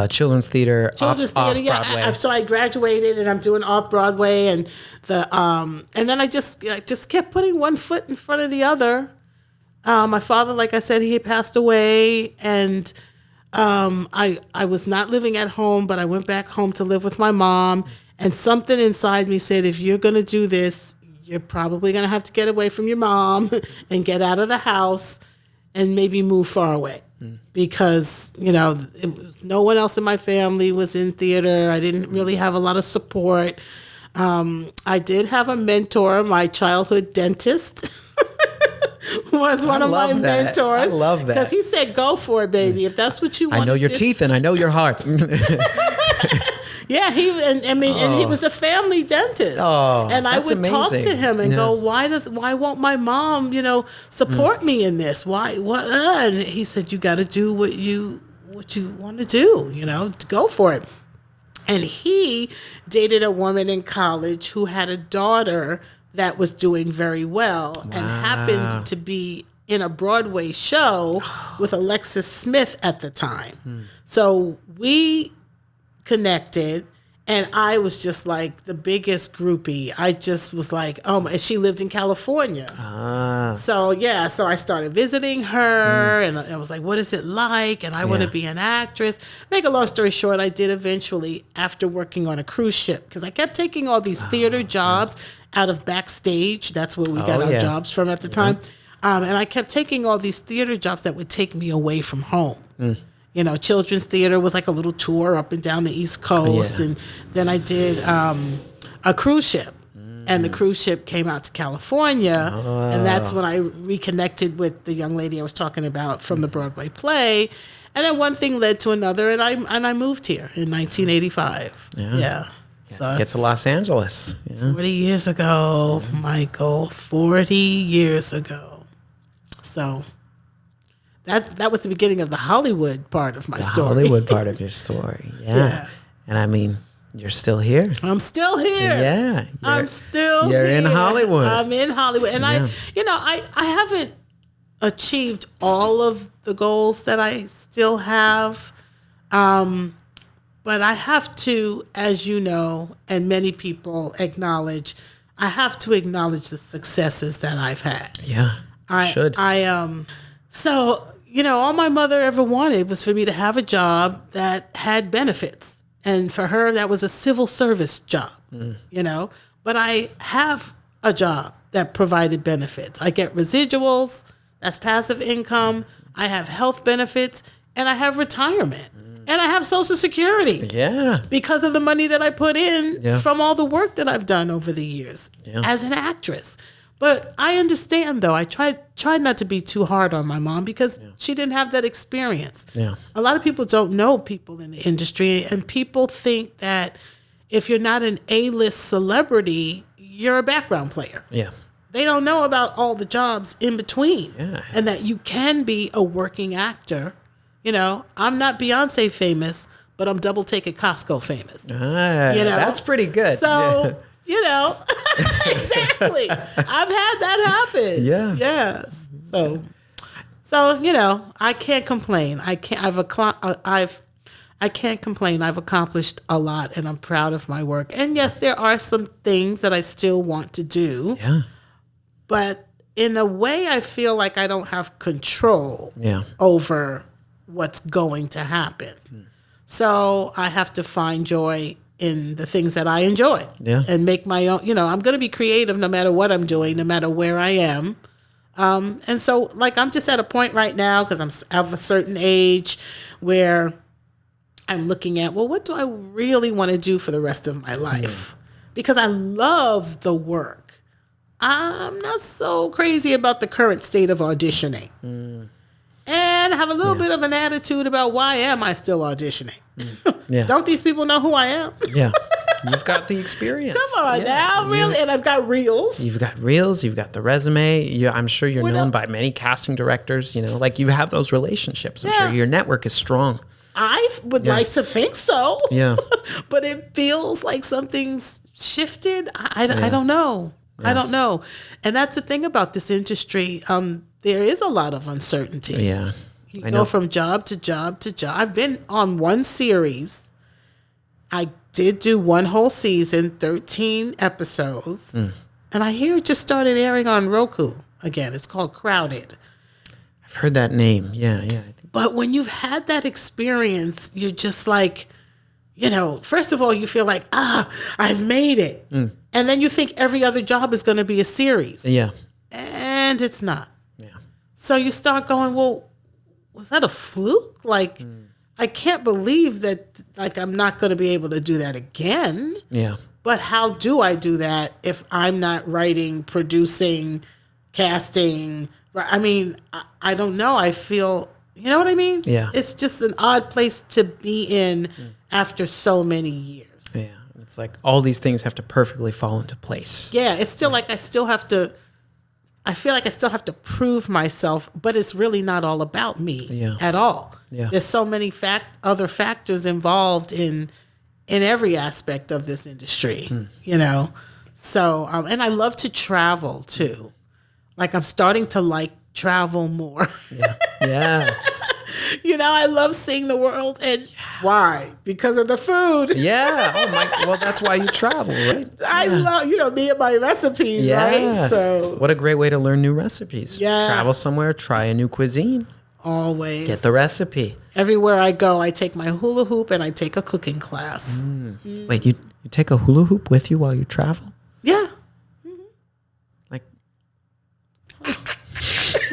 Children's theater, off Broadway. So I graduated and I'm doing off Broadway, and and then I just kept putting one foot in front of the other. My father, like I said, he had passed away, and I was not living at home, but I went back home to live with my mom, and something inside me said, if you're going to do this, you're probably going to have to get away from your mom and get out of the house and maybe move far away. Because, no one else in my family was in theater. I didn't really have a lot of support. I did have a mentor, my childhood dentist. Was one of my mentors. I love that. Because he said, go for it, baby. If that's what you want to do. I know your teeth and I know your heart. Yeah, he was the family dentist. Oh, and I would talk to him and go, why won't my mom, support me in this? Why? And he said, you got to do what you want to do, to go for it. And he dated a woman in college who had a daughter that was doing very well and happened to be in a Broadway show with Alexis Smith at the time. So we connected, and I was just like the biggest groupie. I just was like, and she lived in California. So I started visiting her, and I was like, what is it like? And I want to be an actress. Make a long story short, I did eventually, after working on a cruise ship, because I kept taking all these theater jobs out of Backstage. That's where we got our jobs from at the time. And I kept taking all these theater jobs that would take me away from home. Children's theater was like a little tour up and down the East Coast. And then I did a cruise ship. And the cruise ship came out to California. And that's when I reconnected with the young lady I was talking about from the Broadway play. And then one thing led to another, and I moved here in 1985. Yeah. So get to Los Angeles. 40 years ago, Michael. 40 years ago. So that was the beginning of the Hollywood part of my story. Hollywood part of your story. Yeah. And I mean, you're still here. I'm still here. Yeah. I'm still here. You're in Hollywood. I'm in Hollywood. And I haven't achieved all of the goals that I still have. But I have to, as you know, and many people acknowledge, I have to acknowledge the successes that I've had. Yeah. Should. So, all my mother ever wanted was for me to have a job that had benefits. And for her, that was a civil service job, But I have a job that provided benefits. I get residuals, that's passive income. I have health benefits, and I have retirement. And I have Social Security. Yeah. Because of the money that I put in from all the work that I've done over the years as an actress. But I understand, though. I tried not to be too hard on my mom because she didn't have that experience. Yeah. A lot of people don't know people in the industry, and people think that if you're not an A-list celebrity, you're a background player. Yeah. They don't know about all the jobs in between, Yeah. and that you can be a working actor. I'm not Beyonce famous, but I'm double take at Costco famous. That's pretty good. So, exactly. I've had that happen. Yeah. Yes. So, I can't complain. I can't complain. I've accomplished a lot, and I'm proud of my work. And yes, there are some things that I still want to do. Yeah. But in a way, I feel like I don't have control over what's going to happen. So I have to find joy in the things that I enjoy and make my own, I'm going to be creative no matter what I'm doing, no matter where I am. And so I'm just at a point right now because I'm of a certain age where I'm looking at, what do I really want to do for the rest of my life? Because I love the work. I'm not so crazy about the current state of auditioning. And have a little bit of an attitude about why am I still auditioning? Don't these people know who I am? Yeah. You've got the experience. Come on now, really? And I've got reels. You've got reels. You've got the resume. I'm sure you're known by many casting directors. You have those relationships. I'm sure your network is strong. I would like to think so. Yeah. But it feels like something's shifted. I don't know. I don't know. And that's the thing about this industry. There is a lot of uncertainty. Yeah. You go from job to job to job. I've been on one series. I did do one whole season, 13 episodes. And I hear it just started airing on Roku again. It's called Crowded. I've heard that name. Yeah. But when you've had that experience, you're just like, first of all, you feel like, I've made it. And then you think every other job is going to be a series. Yeah. And it's not. Yeah. So you start going, well, was that a fluke? I can't believe that, I'm not going to be able to do that again. Yeah. But how do I do that if I'm not writing, producing, casting? I mean, I don't know. I feel, you know what I mean? Yeah. It's just an odd place to be in after so many years. Yeah. It's like all these things have to perfectly fall into place. Yeah. It's still like I feel like I still have to prove myself, but it's really not all about me at all. Yeah. There's so many other factors involved in every aspect of this industry, So, and I love to travel too. I'm starting to like travel more. Yeah. I love seeing the world. And why? Because of the food. Yeah. Oh my. Well, that's why you travel, right? I love, me and my recipes, right? So what a great way to learn new recipes. Yeah. Travel somewhere, try a new cuisine. Always. Get the recipe. Everywhere I go, I take my hula hoop and I take a cooking class. Wait, you take a hula hoop with you while you travel? Yeah. Like,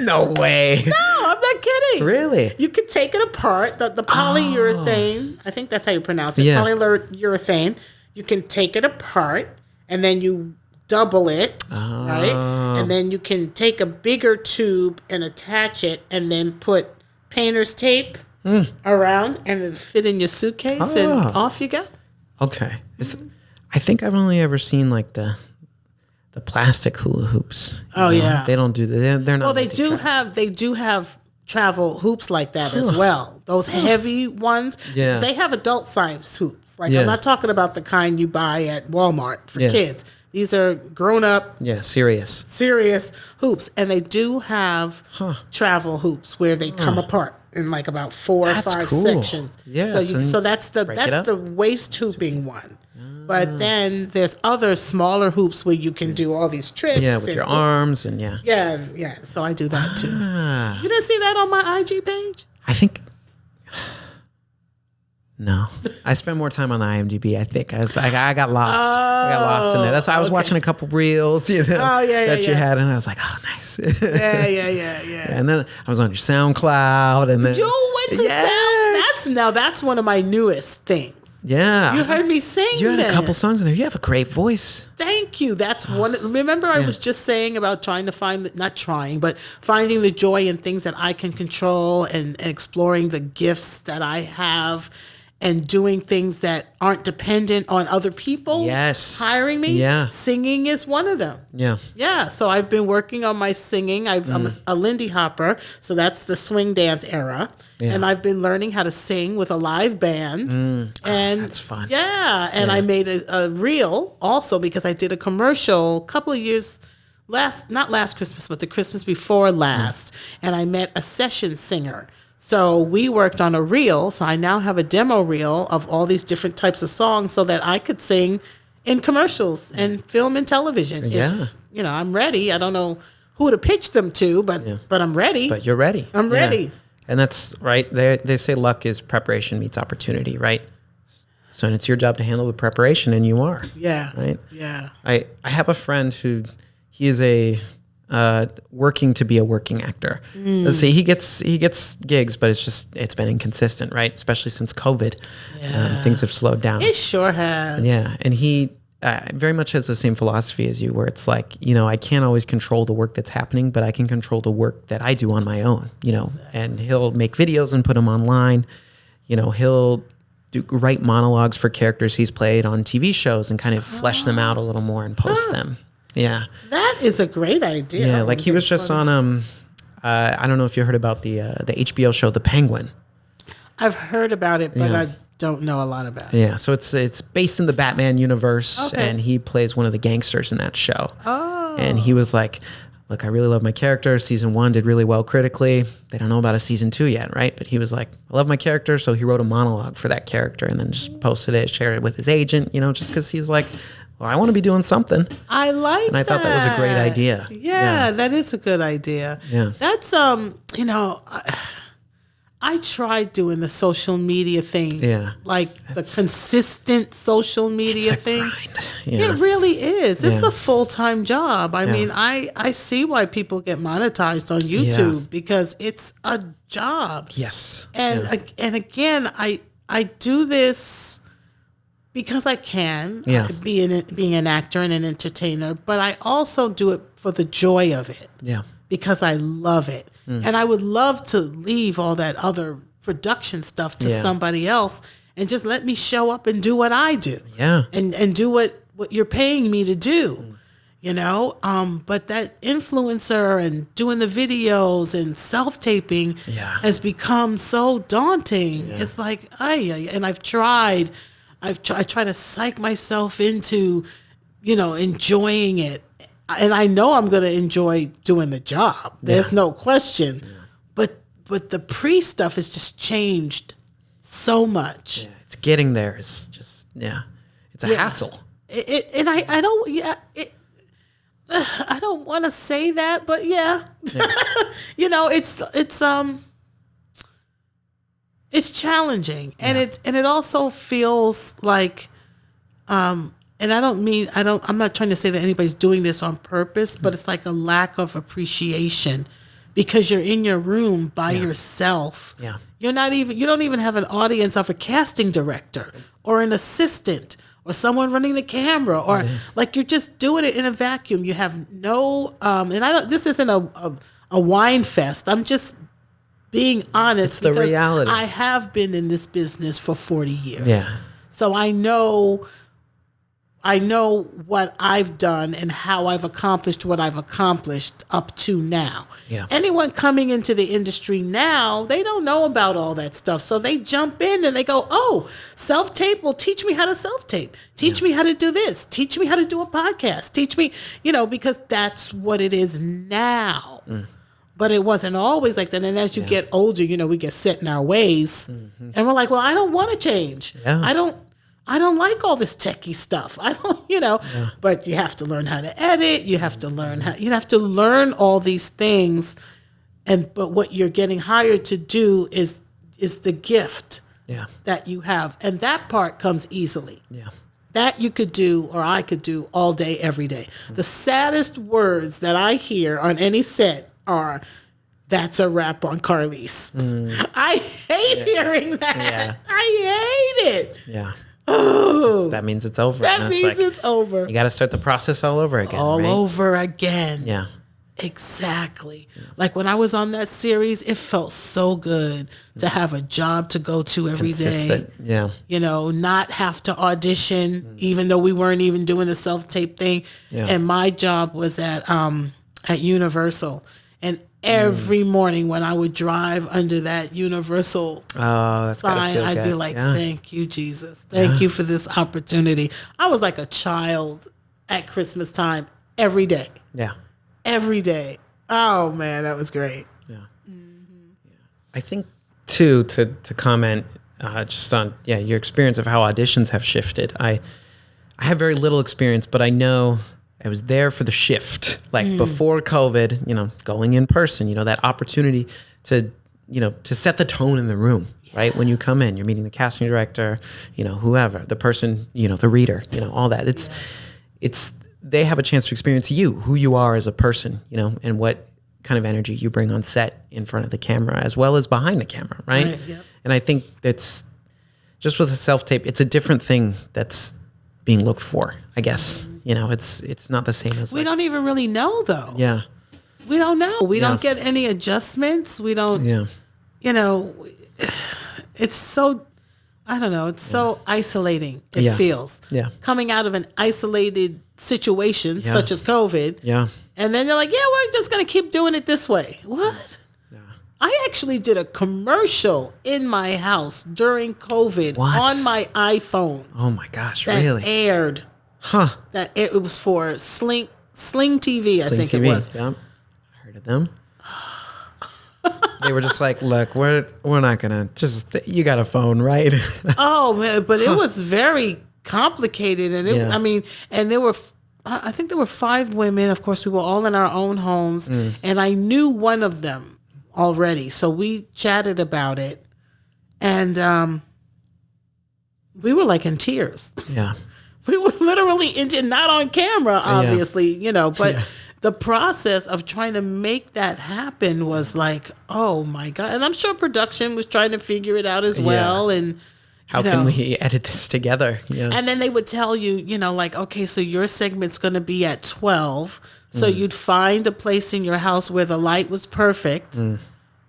No way. No, I'm not kidding. Really? You could take it apart. The polyurethane, I think that's how you pronounce it. Yeah. Polyurethane. You can take it apart and then you double it, right? And then you can take a bigger tube and attach it and then put painter's tape around and it'll fit in your suitcase and off you go. Okay. I think I've only ever seen like the plastic hula hoops. Oh, yeah. They don't do that. They're not. Well, they do have travel hoops like that as well. Those heavy ones. Yeah. They have adult size hoops. Like Yeah. I'm not talking about the kind you buy at Walmart for kids. These are grown up. Yeah, serious hoops, and they do have travel hoops where they come apart in like about 4 or 5 cool. sections. Yeah, so that's the waist hooping one. But then there's other smaller hoops where you can do all these tricks. Yeah, with your arms and Yeah. So I do that too. You didn't see that on my IG page? I think. No, I spent more time on the IMDb. I think I got lost. I got lost in there. That's why I was watching a couple reels, that you had, and I was like, oh, nice. Yeah. And then I was on your SoundCloud, and then You went to Sound. That's one of my newest things. Yeah, You heard me sing. you had then. a couple songs in there. You have a great voice. Thank you. That's one. Remember, I was just saying about finding the joy in things that I can control and exploring the gifts that I have and doing things that aren't dependent on other people. Yes. Hiring me. Yeah. Singing is one of them. Yeah. Yeah. So I've been working on my singing. I'm a Lindy Hopper. So that's the swing dance era. Yeah. And I've been learning how to sing with a live band. And that's fun. Yeah. And I made a reel also because I did a commercial a couple of years not last Christmas, but the Christmas before last. And I met a session singer. So we worked on a reel. So I now have a demo reel of all these different types of songs so that I could sing in commercials and film and television. Yeah. If, I'm ready. I don't know who to pitch them to, but I'm ready. But you're ready. I'm ready. And that's right. They say luck is preparation meets opportunity, right? So it's your job to handle the preparation, and you are. Yeah. Right? Yeah. I have a friend who he is working to be a working actor. Let's see, he gets gigs, but it's been inconsistent, right? Especially since COVID. Things have slowed down. It sure has. Yeah. And he very much has the same philosophy as you, where it's like, I can't always control the work that's happening, but I can control the work that I do on my own, exactly. And he'll make videos and put them online. He'll write monologues for characters he's played on TV shows and kind of flesh them out a little more and post them. Yeah. That is a great idea. Yeah, like he was just on I don't know if you heard about the HBO show The Penguin. I've heard about it, but I don't know a lot about it. Yeah, so it's based in the Batman universe, and he plays one of the gangsters in that show. Oh. And he was like, look, I really love my character. Season 1 did really well critically. They don't know about a season 2 yet, right? But he was like, I love my character, so he wrote a monologue for that character and then just posted it, shared it with his agent, just because he's like, well, I want to be doing something. I like that. And I thought that was a great idea. Yeah, that is a good idea. Yeah. That's, I tried doing the social media thing. Yeah. Like the consistent social media thing. Grind. Yeah. It really is. It's a full-time job. I mean, I see why people get monetized on YouTube because it's a job. Yes. And again, I do this because I can, being an actor and an entertainer, but I also do it for the joy of it. Yeah. Because I love it. And I would love to leave all that other production stuff to somebody else and just let me show up and do what I do. Yeah. And do what you're paying me to do. But that influencer and doing the videos and self-taping has become so daunting. Yeah. It's like, and I try to psych myself into, enjoying it. And I know I'm going to enjoy doing the job. There's no question. Yeah. But the pre-stuff has just changed so much. Yeah, it's getting there. It's just, it's a hassle. I don't want to say that, but it's challenging. And it also feels like, and I'm not trying to say that anybody's doing this on purpose, but it's like a lack of appreciation because you're in your room by yourself. Yeah. You don't even have an audience of a casting director or an assistant or someone running the camera, or like you're just doing it in a vacuum. You have no, this isn't a wine fest. I'm just being honest. It's the because reality. I have been in this business for 40 years. Yeah. So I know what I've done and how I've accomplished what I've accomplished up to now. Yeah. Anyone coming into the industry now, they don't know about all that stuff. So they jump in and they go, oh, self-tape? Well, teach me how to self-tape. Teach me how to do this. Teach me how to do a podcast. Teach me, because that's what it is now. But it wasn't always like that. And as you get older, we get set in our ways. Mm-hmm. And we're like, well, I don't want to change. Yeah. I don't like all this techie stuff. I don't, but you have to learn how to edit. You have to learn all these things. But what you're getting hired to do is the gift that you have. And that part comes easily. Yeah. That you could do, or I could do all day, every day. Mm-hmm. The saddest words that I hear on any set are, "That's a wrap on Carlease." I hate hearing that. Yeah. I hate it. Yeah. Oh, that means it's over. That means it's over. You got to start the process all over again. All over again. Yeah. Exactly. Yeah. Like when I was on that series, it felt so good to have a job to go to every day. Yeah. Not have to audition, even though we weren't even doing the self-tape thing. Yeah. And my job was at Universal. And every morning when I would drive under that Universal sign, I'd be like, thank you, Jesus. Thank you for this opportunity. I was like a child at Christmas time every day. Yeah. Every day. Oh, man, that was great. Yeah. Mm-hmm. Yeah. I think, too, to comment just on your experience of how auditions have shifted. I have very little experience, but I know I was there for the shift, like before COVID, going in person, that opportunity to set the tone in the room, right? When you come in, you're meeting the casting director, whoever, the person, the reader, all that. It's they have a chance to experience who you are as a person, and what kind of energy you bring on set in front of the camera as well as behind the camera, right? Yep. And I think that's just with a self-tape, it's a different thing that's being looked for, I guess. It's not the same as we don't even really know though. Yeah. We don't know. We don't get any adjustments. We don't, it's so, I don't know. It's so isolating. It feels. Yeah. Coming out of an isolated situation such as COVID. Yeah. And then they're like, we're just going to keep doing it this way. What? Yeah. I actually did a commercial in my house during COVID on my iPhone. Oh my gosh, that really? Aired. Huh. That it was for Sling TV, I think TV. It was. Yeah. I heard of them. They were just like, look, we're not gonna you got a phone, right? Oh man, but it was very complicated, and and I think there were 5 women. Of course, we were all in our own homes, and I knew one of them already, so we chatted about it, and we were like in tears. Yeah. We were literally not on camera, obviously, but the process of trying to make that happen was like, oh my God. And I'm sure production was trying to figure it out as well. And how can we edit this together? Yeah. And then they would tell you, like, okay, so your segment's going to be at 12. So you'd find a place in your house where the light was perfect.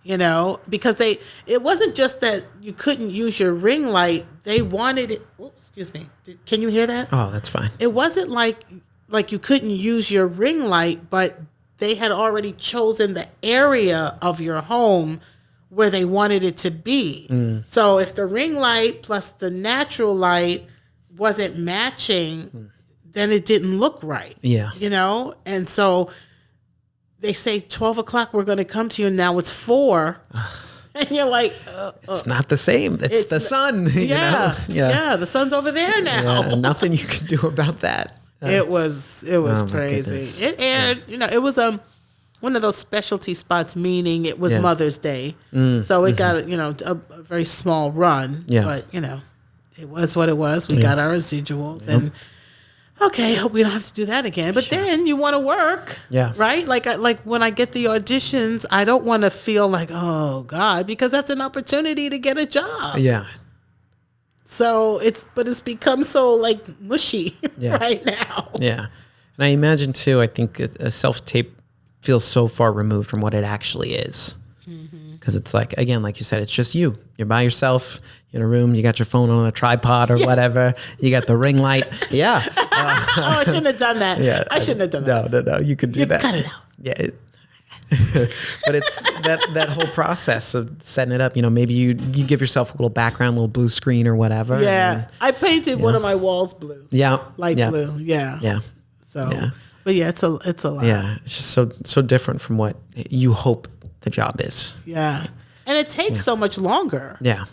Because it wasn't just that you couldn't use your ring light. They wanted it. Oops, excuse me. Can you hear that? Oh, that's fine. It wasn't like you couldn't use your ring light, but they had already chosen the area of your home where they wanted it to be. So if the ring light plus the natural light wasn't matching, then it didn't look right. Yeah. And so they say 12 o'clock, we're going to come to you. And now it's 4. And you're like, it's not the same. It's the sun. Yeah. The sun's over there now. Yeah, nothing you can do about that. It was crazy. It aired, it was one of those specialty spots, meaning it was Mother's Day. So it got, a very small run. Yeah. But, it was what it was. We got our residuals. And okay, hope we don't have to do that again. But then you want to work, right? Like when I get the auditions, I don't want to feel like, oh God, because that's an opportunity to get a job. Yeah. So it's become so like mushy right now. Yeah. And I imagine too, I think a self-tape feels so far removed from what it actually is. Because it's like, again, like you said, it's just you. You're by yourself in a room. You got your phone on a tripod or whatever. You got the ring light. Yeah. Oh, I shouldn't have done that. Yeah. I shouldn't have done that. No. You could do that. Cut it out. Yeah. But it's that whole process of setting it up. Maybe you give yourself a little background, little blue screen or whatever. Yeah. I painted one of my walls blue. Yeah. Light blue. Yeah. Yeah. So, but yeah, it's a lot. Yeah. It's just so different from what you hope the job is. Yeah. And it takes so much longer. Yeah.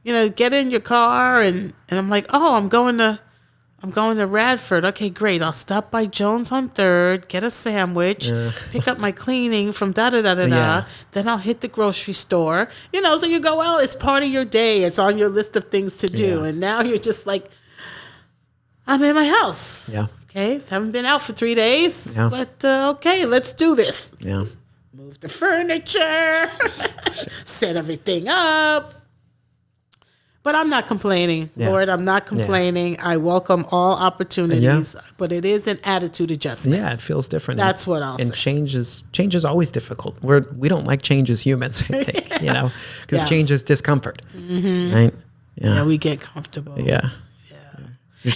Get in your car and I'm like, oh, I'm going to Radford. Okay, great. I'll stop by Jones on 3rd, get a sandwich, pick up my cleaning from da-da-da-da-da. Yeah. Then I'll hit the grocery store. So you go, well, it's part of your day. It's on your list of things to do. Yeah. And now you're just like, I'm in my house. Yeah. Okay, haven't been out for 3 days. Yeah. But, okay, let's do this. Yeah. Move the furniture, set everything up. But I'm not complaining, Lord. I'm not complaining. I welcome all opportunities, but it is an attitude adjustment. Yeah, it feels different. That's what I'll say. And change is always difficult. We don't like change as humans, I think, because change is discomfort, right? Yeah, we get comfortable. Yeah.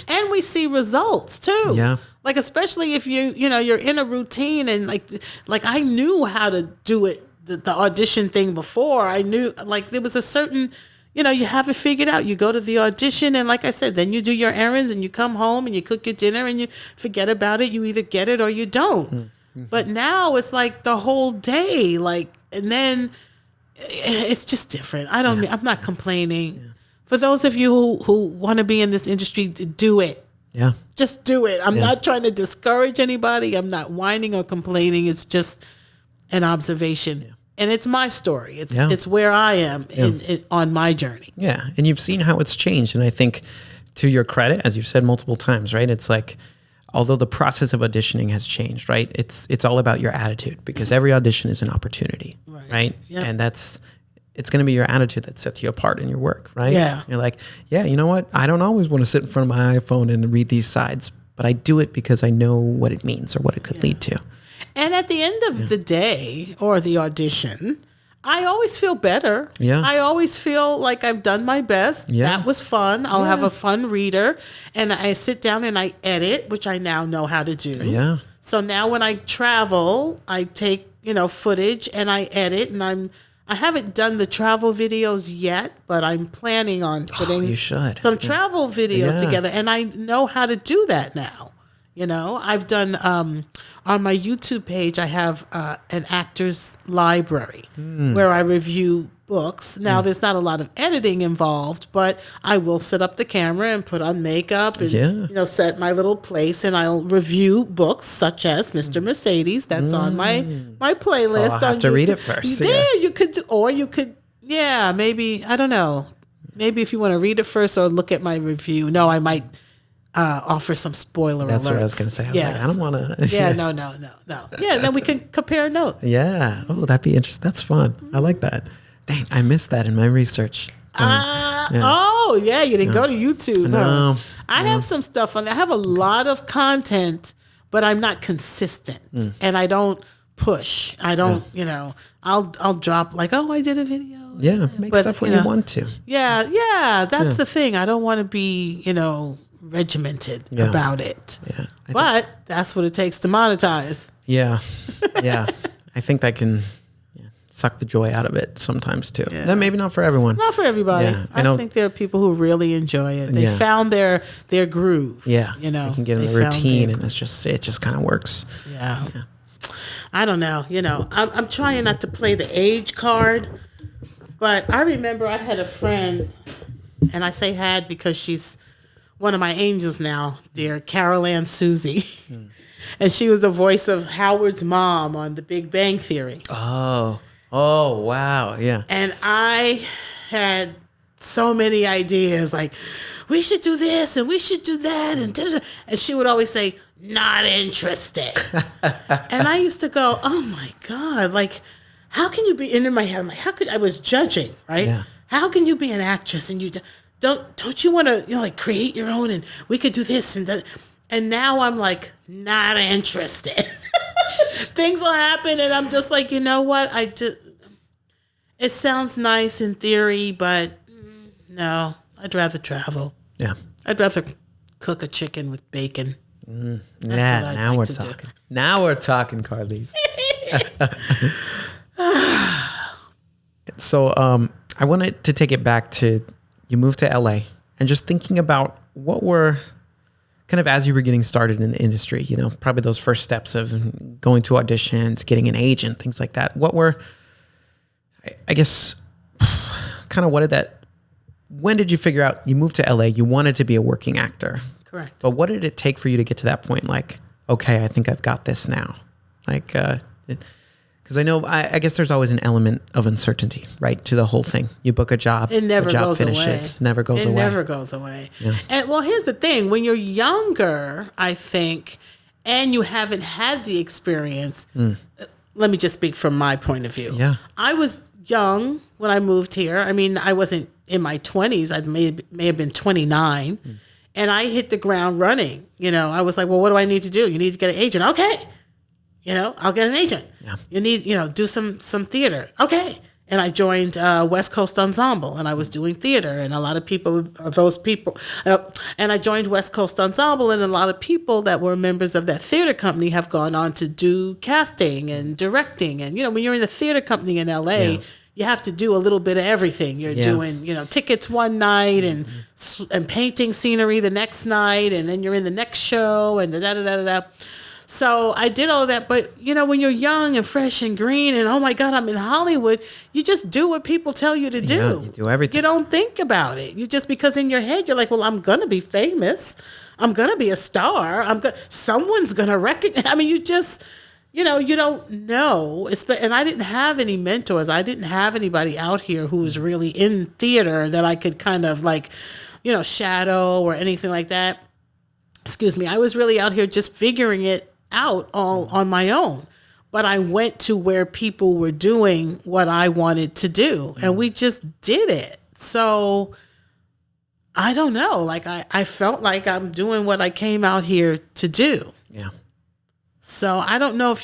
And we see results too. Yeah. Like especially if you're in a routine and like I knew how to do it, the audition thing before. I knew like there was a certain, you have it figured out. You go to the audition and like I said, then you do your errands and you come home and you cook your dinner and you forget about it. You either get it or you don't. Mm-hmm. But now it's like the whole day, and then it's just different. I'm not complaining. Yeah. For those of you who want to be in this industry, do it. Yeah. Just do it. I'm not trying to discourage anybody. I'm not whining or complaining. It's just an observation. Yeah. And it's my story. It's where I am on my journey. Yeah. And you've seen how it's changed. And I think to your credit, as you've said multiple times, right? It's like, although the process of auditioning has changed, right? It's all about your attitude because every audition is an opportunity, right? Yep. And it's going to be your attitude that sets you apart in your work, right? Yeah. You're like, you know what? I don't always want to sit in front of my iPhone and read these sides, but I do it because I know what it means or what it could lead to. And at the end of the day or the audition, I always feel better. Yeah. I always feel like I've done my best. Yeah. That was fun. I'll have a fun reader. And I sit down and I edit, which I now know how to do. Yeah. So now when I travel, I take, footage and I edit and I haven't done the travel videos yet, but I'm planning on putting some travel videos together. And I know how to do that now. I've done, on my YouTube page, I have an actor's library where I review books. Now, there's not a lot of editing involved, but I will set up the camera and put on makeup and, set my little place, and I'll review books such as Mr. Mercedes. That's on my playlist. I'll have to read it first. You could do, or you could, maybe, I don't know. Maybe if you want to read it first or look at my review. No, I might offer some spoiler alerts. That's what I was going to say. I don't want to. No. Yeah, then we can compare notes. Yeah. Oh, that'd be interesting. That's fun. I like that. Dang, I missed that in my research. Oh, yeah, you didn't go to YouTube. No. I have some stuff on there. I have a lot of content, but I'm not consistent. And I don't push. I don't, I'll drop like, oh, I did a video. Yeah, make stuff when you want to. Yeah, that's the thing. I don't want to be, regimented about it. Yeah, but that's what it takes to monetize. Yeah. I think that can suck the joy out of it sometimes too. Yeah. Maybe not for everyone. Not for everybody. Yeah, I think there are people who really enjoy it. They found their groove. Yeah. They can get in a routine and it just kind of works. Yeah. I don't know. I'm trying not to play the age card, but I remember I had a friend, and I say had because she's one of my angels now, dear Carol Ann Susie. And she was the voice of Howard's mom on The Big Bang Theory. Oh, wow. Yeah. And I had so many ideas like, we should do this and we should do that. And she would always say, not interested. And I used to go, oh my God, like, how can you be, and in my head, I'm like, I was judging, right? Yeah. How can you be an actress and you don't you want to, like create your own and we could do this and that. And now I'm like, not interested. Things will happen and I'm just like, you know what? It sounds nice in theory, but no, I'd rather travel. Yeah. I'd rather cook a chicken with bacon. Yeah, now we're talking. Now we're talking, Carlease. So I wanted to take it back to you moved to LA and just thinking about what were kind of as you were getting started in the industry, you know, probably those first steps of going to auditions, getting an agent, things like that. What were, I guess, kind of when did you figure out you moved to LA, you wanted to be a working actor? Correct. But what did it take for you to get to that point? Like, okay, I think I've got this now. Like, because I know, I guess there's always an element of uncertainty, right, to the whole thing. You book a job, it never the job goes finishes, away. Never goes away. It never goes away. Yeah. And well, here's the thing: when you're younger, I think, and you haven't had the experience. Let me just speak from my point of view. Yeah. I was young when I moved here. I mean, I wasn't in my 20s. I may have been 29, and I hit the ground running. You know, I was like, well, what do I need to do? You need to get an agent. Okay. You know, I'll get an agent. Yeah. You need, do some theater. Okay. And I joined West Coast Ensemble, and I was doing theater, and a lot of people, and I joined West Coast Ensemble, and a lot of people that were members of that theater company have gone on to do casting and directing. And, when you're in the theater company in LA, you have to do a little bit of everything. You're doing, tickets one night and painting scenery the next night, and then you're in the next show and da-da-da-da-da. So I did all of that. But, when you're young and fresh and green and, oh, my God, I'm in Hollywood, you just do what people tell you to do. Yeah, you do everything. You don't think about it. You just, because in your head, you're like, well, I'm going to be famous. I'm going to be a star. Someone's going to recognize. I mean, you just, you don't know. And I didn't have any mentors. I didn't have anybody out here who was really in theater that I could kind of shadow or anything like that. Excuse me. I was really out here just figuring it out all on my own. But I went to where people were doing what I wanted to do, and we just did it. So I don't know. I felt like I'm doing what I came out here to do. Yeah. So I don't know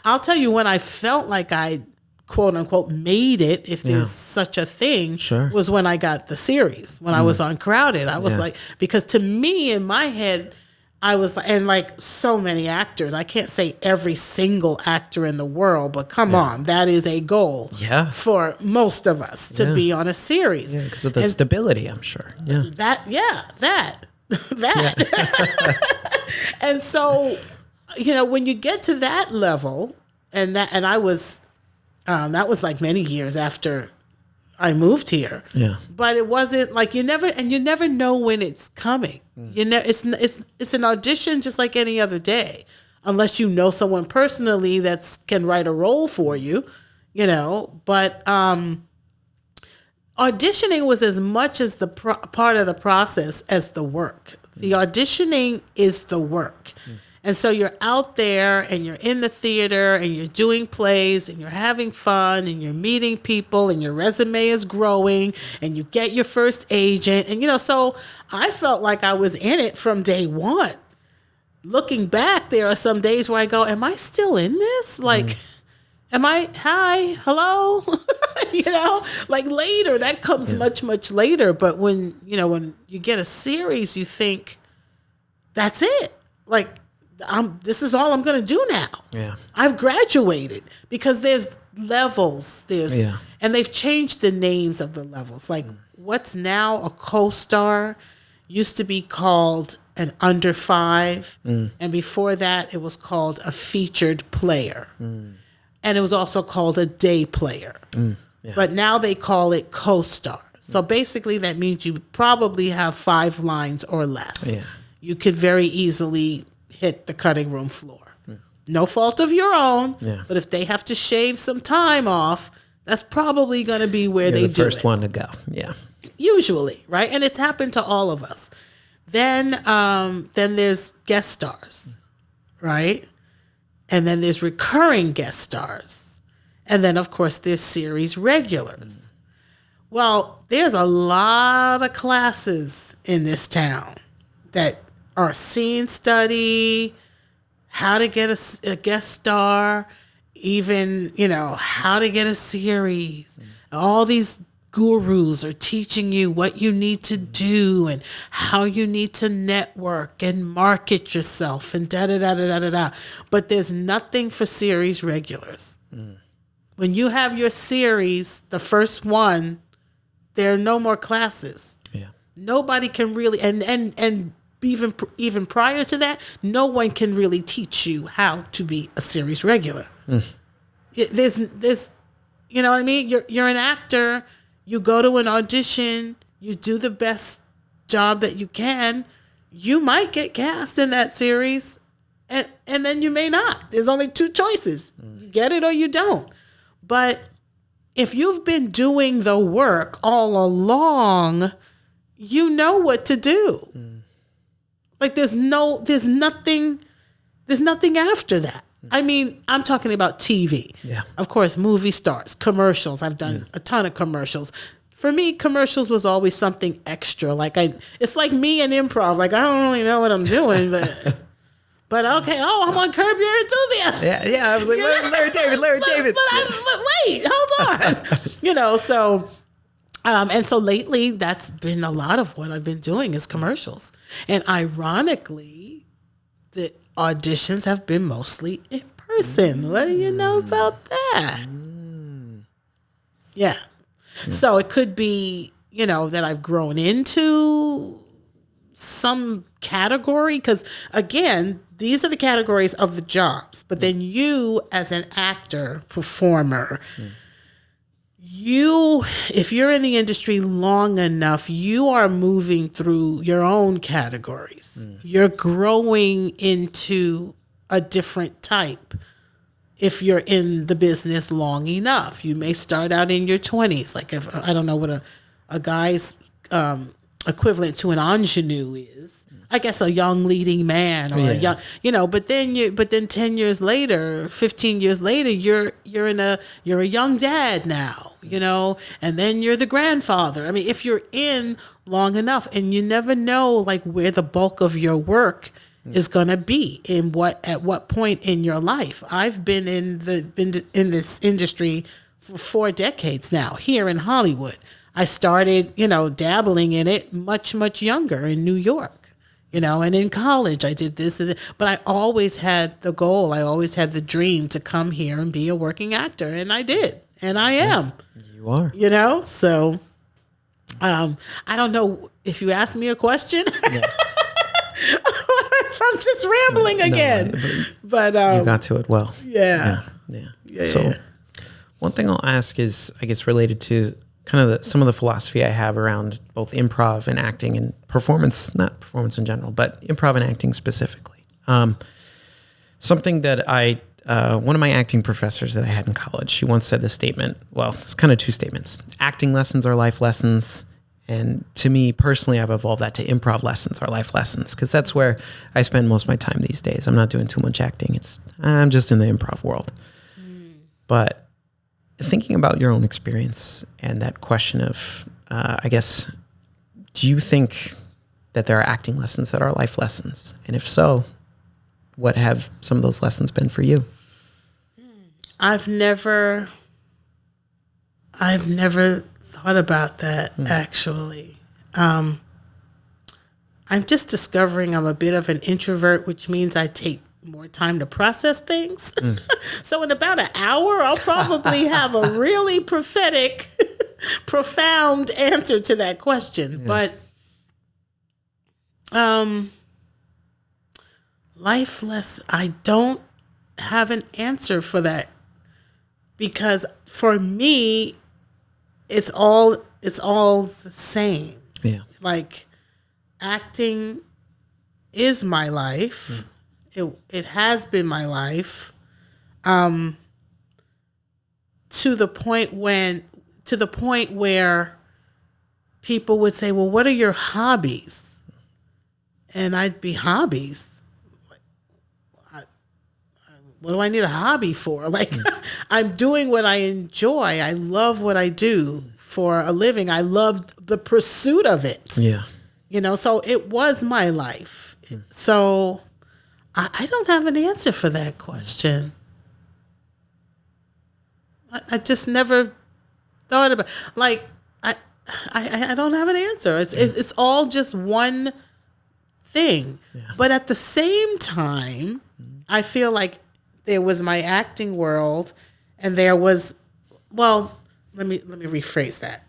I'll tell you when I felt like I quote unquote made it, if there's such a thing, was when I got the series, when I was on Crowded. I was like, because to me in my head, I was like, and like so many actors, I can't say every single actor in the world, but come on, that is a goal for most of us to be on a series. Yeah, because of the stability, I'm sure. Yeah. That. And so, when you get to that level, and I was, that was like many years after I moved here. Yeah. But it wasn't like you never know when it's coming. It's an audition just like any other day, unless you know someone personally that can write a role for you, But auditioning was as much as the part of the process as the work. The auditioning is the work. And so you're out there and you're in the theater and you're doing plays and you're having fun and you're meeting people and your resume is growing and you get your first agent. And, so I felt like I was in it from day one. Looking back, there are some days where I go, am I still in this? Am I, hi, hello? Later, that comes much, much later. But when you get a series, you think, that's it. This is all I'm going to do now. Yeah. I've graduated, because there's levels. And they've changed the names of the levels. What's now a co-star used to be called an under 5. And before that, it was called a featured player. And it was also called a day player. Yeah. But now they call it co-star. So basically that means you probably have 5 lines or less. Yeah. You could very easily hit the cutting room floor. No fault of your own, but if they have to shave some time off, that's probably going to be where they do it. You're the first one to go. Yeah. Usually, right? And it's happened to all of us. Then there's guest stars, right? And then there's recurring guest stars. And then, of course, there's series regulars. Well, there's a lot of classes in this town that are scene study, how to get a guest star, even, how to get a series. All these gurus are teaching you what you need to do and how you need to network and market yourself and da-da-da-da-da-da-da. But there's nothing for series regulars. When you have your series, the first one, there are no more classes. Yeah. Nobody can really, and even prior to that, no one can really teach you how to be a series regular. There's, you know what I mean? You're an actor. You go to an audition. You do the best job that you can. You might get cast in that series, and then you may not. There's only two choices. You get it or you don't. But if you've been doing the work all along, you know what to do. Like there's nothing after that. I mean, I'm talking about TV. Yeah. Of course, movie stars, commercials. I've done a ton of commercials. For me, commercials was always something extra. It's like me and improv. Like I don't really know what I'm doing, but okay. Oh, I'm on Curb Your Enthusiasm. Yeah. I was like, Larry David. But wait, hold on. So. And so lately, that's been a lot of what I've been doing is commercials. And ironically, the auditions have been mostly in person. What do you know about that? Yeah. So it could be, that I've grown into some category. Because, again, these are the categories of the jobs. But then you, as an actor, performer, if you're in the industry long enough, you are moving through your own categories. You're growing into a different type. If you're in the business long enough, you may start out in your 20s. Like if I don't know what a guy's equivalent to an ingenue is. I guess a young leading man or a young, but then 10 years later, 15 years later, you're a young dad now, and then you're the grandfather. I mean, if you're in long enough, and you never know like where the bulk of your work is going to be at what point in your life. I've been in this industry for 4 decades now here in Hollywood. I started, dabbling in it much, much younger in New York. And in college I did this, but I always had the goal. I always had the dream to come here and be a working actor. And I did. And I am. You are. So I don't know if you ask me a question or if I'm just rambling again. But you got to it well. Yeah. So one thing I'll ask is, I guess, related to kind of some of the philosophy I have around both improv and acting and performance, not performance in general, but improv and acting specifically. Something that one of my acting professors that I had in college, she once said this statement. Well, it's kind of 2 statements. Acting lessons are life lessons. And to me personally, I've evolved that to improv lessons are life lessons, because that's where I spend most of my time these days. I'm not doing too much acting. I'm just in the improv world. But thinking about your own experience and that question of, I guess, do you think that there are acting lessons that are life lessons? And if so, what have some of those lessons been for you? I've never thought about that, actually. I'm just discovering I'm a bit of an introvert, which means I take more time to process things. So in about an hour, I'll probably have a really prophetic, profound answer to that question. But life lesson, I don't have an answer for that, because for me, it's all the same. Yeah. Like acting is my life. It has been my life, to the point where people would say, well, what are your hobbies? And I'd be, hobbies? What do I need a hobby for? Like, I'm doing what I enjoy. I love what I do for a living. I loved the pursuit of it. Yeah. So it was my life. So I don't have an answer for that question. I just never thought about, like, I don't have an answer. It's all just one thing. Yeah. But at the same time, I feel like there was my acting world, and there was, well, let me rephrase that.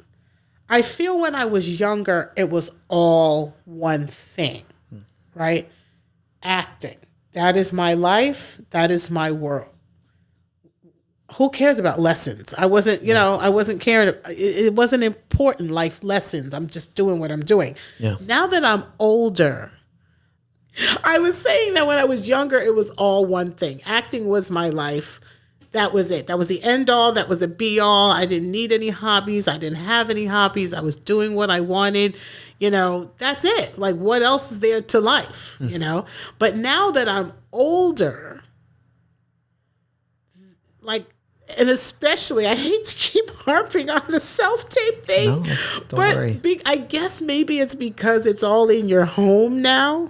I feel when I was younger, it was all one thing, right? Acting. That is my life. That is my world. Who cares about lessons? I wasn't, I wasn't caring. It wasn't important life lessons. I'm just doing what I'm doing. Yeah. Now that I'm older, I was saying that when I was younger, it was all one thing. Acting was my life. That was it. That was the end all. That was the be all. I didn't need any hobbies. I didn't have any hobbies. I was doing what I wanted. That's it. Like, what else is there to life? But now that I'm older, like, and especially, I hate to keep harping on the self-tape thing, no, don't worry. I guess maybe it's because it's all in your home now.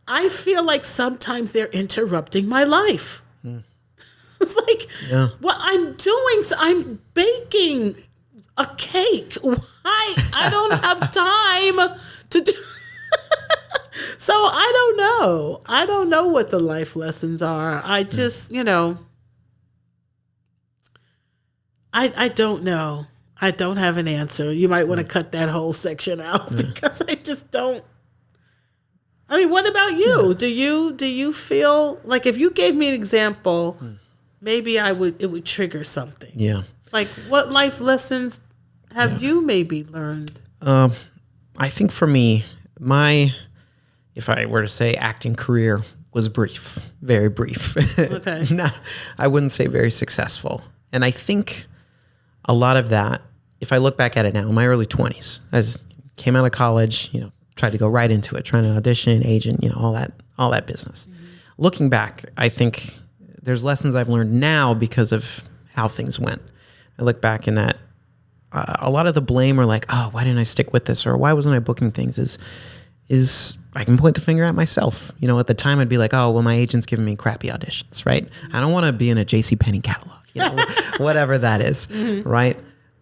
I feel like sometimes they're interrupting my life. It's like, what I'm doing, so I'm baking a cake. Why? I don't have time to do. So I don't know. I don't know what the life lessons are. I just, I don't know. I don't have an answer. You might want to cut that whole section out because I just don't. I mean, what about you? Do you feel like if you gave me an example, maybe it would trigger something? Yeah. Like, what life lessons have you maybe learned? I think for me, if I were to say acting career was brief, very brief. Okay. No, I wouldn't say very successful. And I think a lot of that, if I look back at it now, in my early 20s, as came out of college, tried to go right into it, trying to audition, agent, all that business. Mm-hmm. Looking back, I think there's lessons I've learned now because of how things went. I look back in that a lot of the blame or like, oh, why didn't I stick with this? Or why wasn't I booking things is I can point the finger at myself. At the time I'd be like, oh, well, my agent's giving me crappy auditions, right? Mm-hmm. I don't want to be in a JCPenney catalog, whatever that is, mm-hmm. right?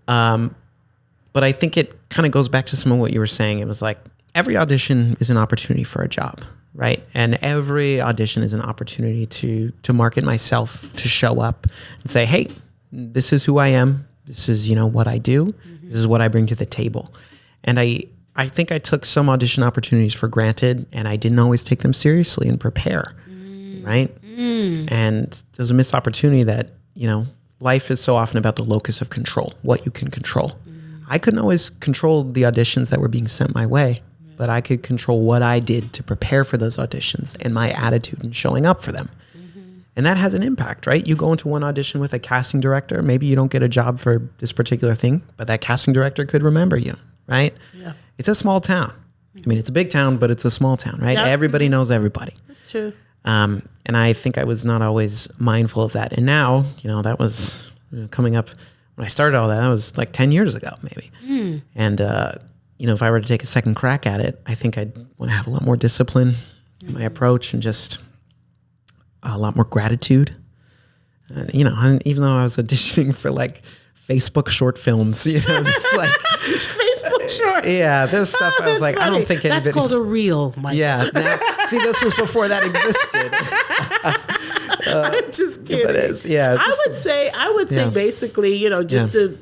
But I think it kind of goes back to some of what you were saying. It was like, every audition is an opportunity for a job, right? And every audition is an opportunity to market myself, to show up and say, hey, this is who I am. This is, what I do. Mm-hmm. This is what I bring to the table. And I think I took some audition opportunities for granted, and I didn't always take them seriously and prepare, right? And there's a missed opportunity that, life is so often about the locus of control, what you can control. I couldn't always control the auditions that were being sent my way, but I could control what I did to prepare for those auditions and my attitude in showing up for them. Mm-hmm. And that has an impact, right? You go into one audition with a casting director, maybe you don't get a job for this particular thing, but that casting director could remember you, right? Yeah. It's a small town. I mean, it's a big town, but it's a small town, right? Yep. Everybody knows everybody. That's true. And I think I was not always mindful of that. And now, that was coming up when I started all that, that was like 10 years ago, maybe. And, if I were to take a second crack at it, I think I'd want to have a lot more discipline in my approach and just a lot more gratitude. And, even though I was auditioning for like Facebook short films, just like Facebook short. Yeah, there's stuff I was like, funny. I don't think anybody's... That's called a reel, Mike. Yeah. See, this was before that existed. I'm just kidding. But it's, yeah, I would say basically, just to,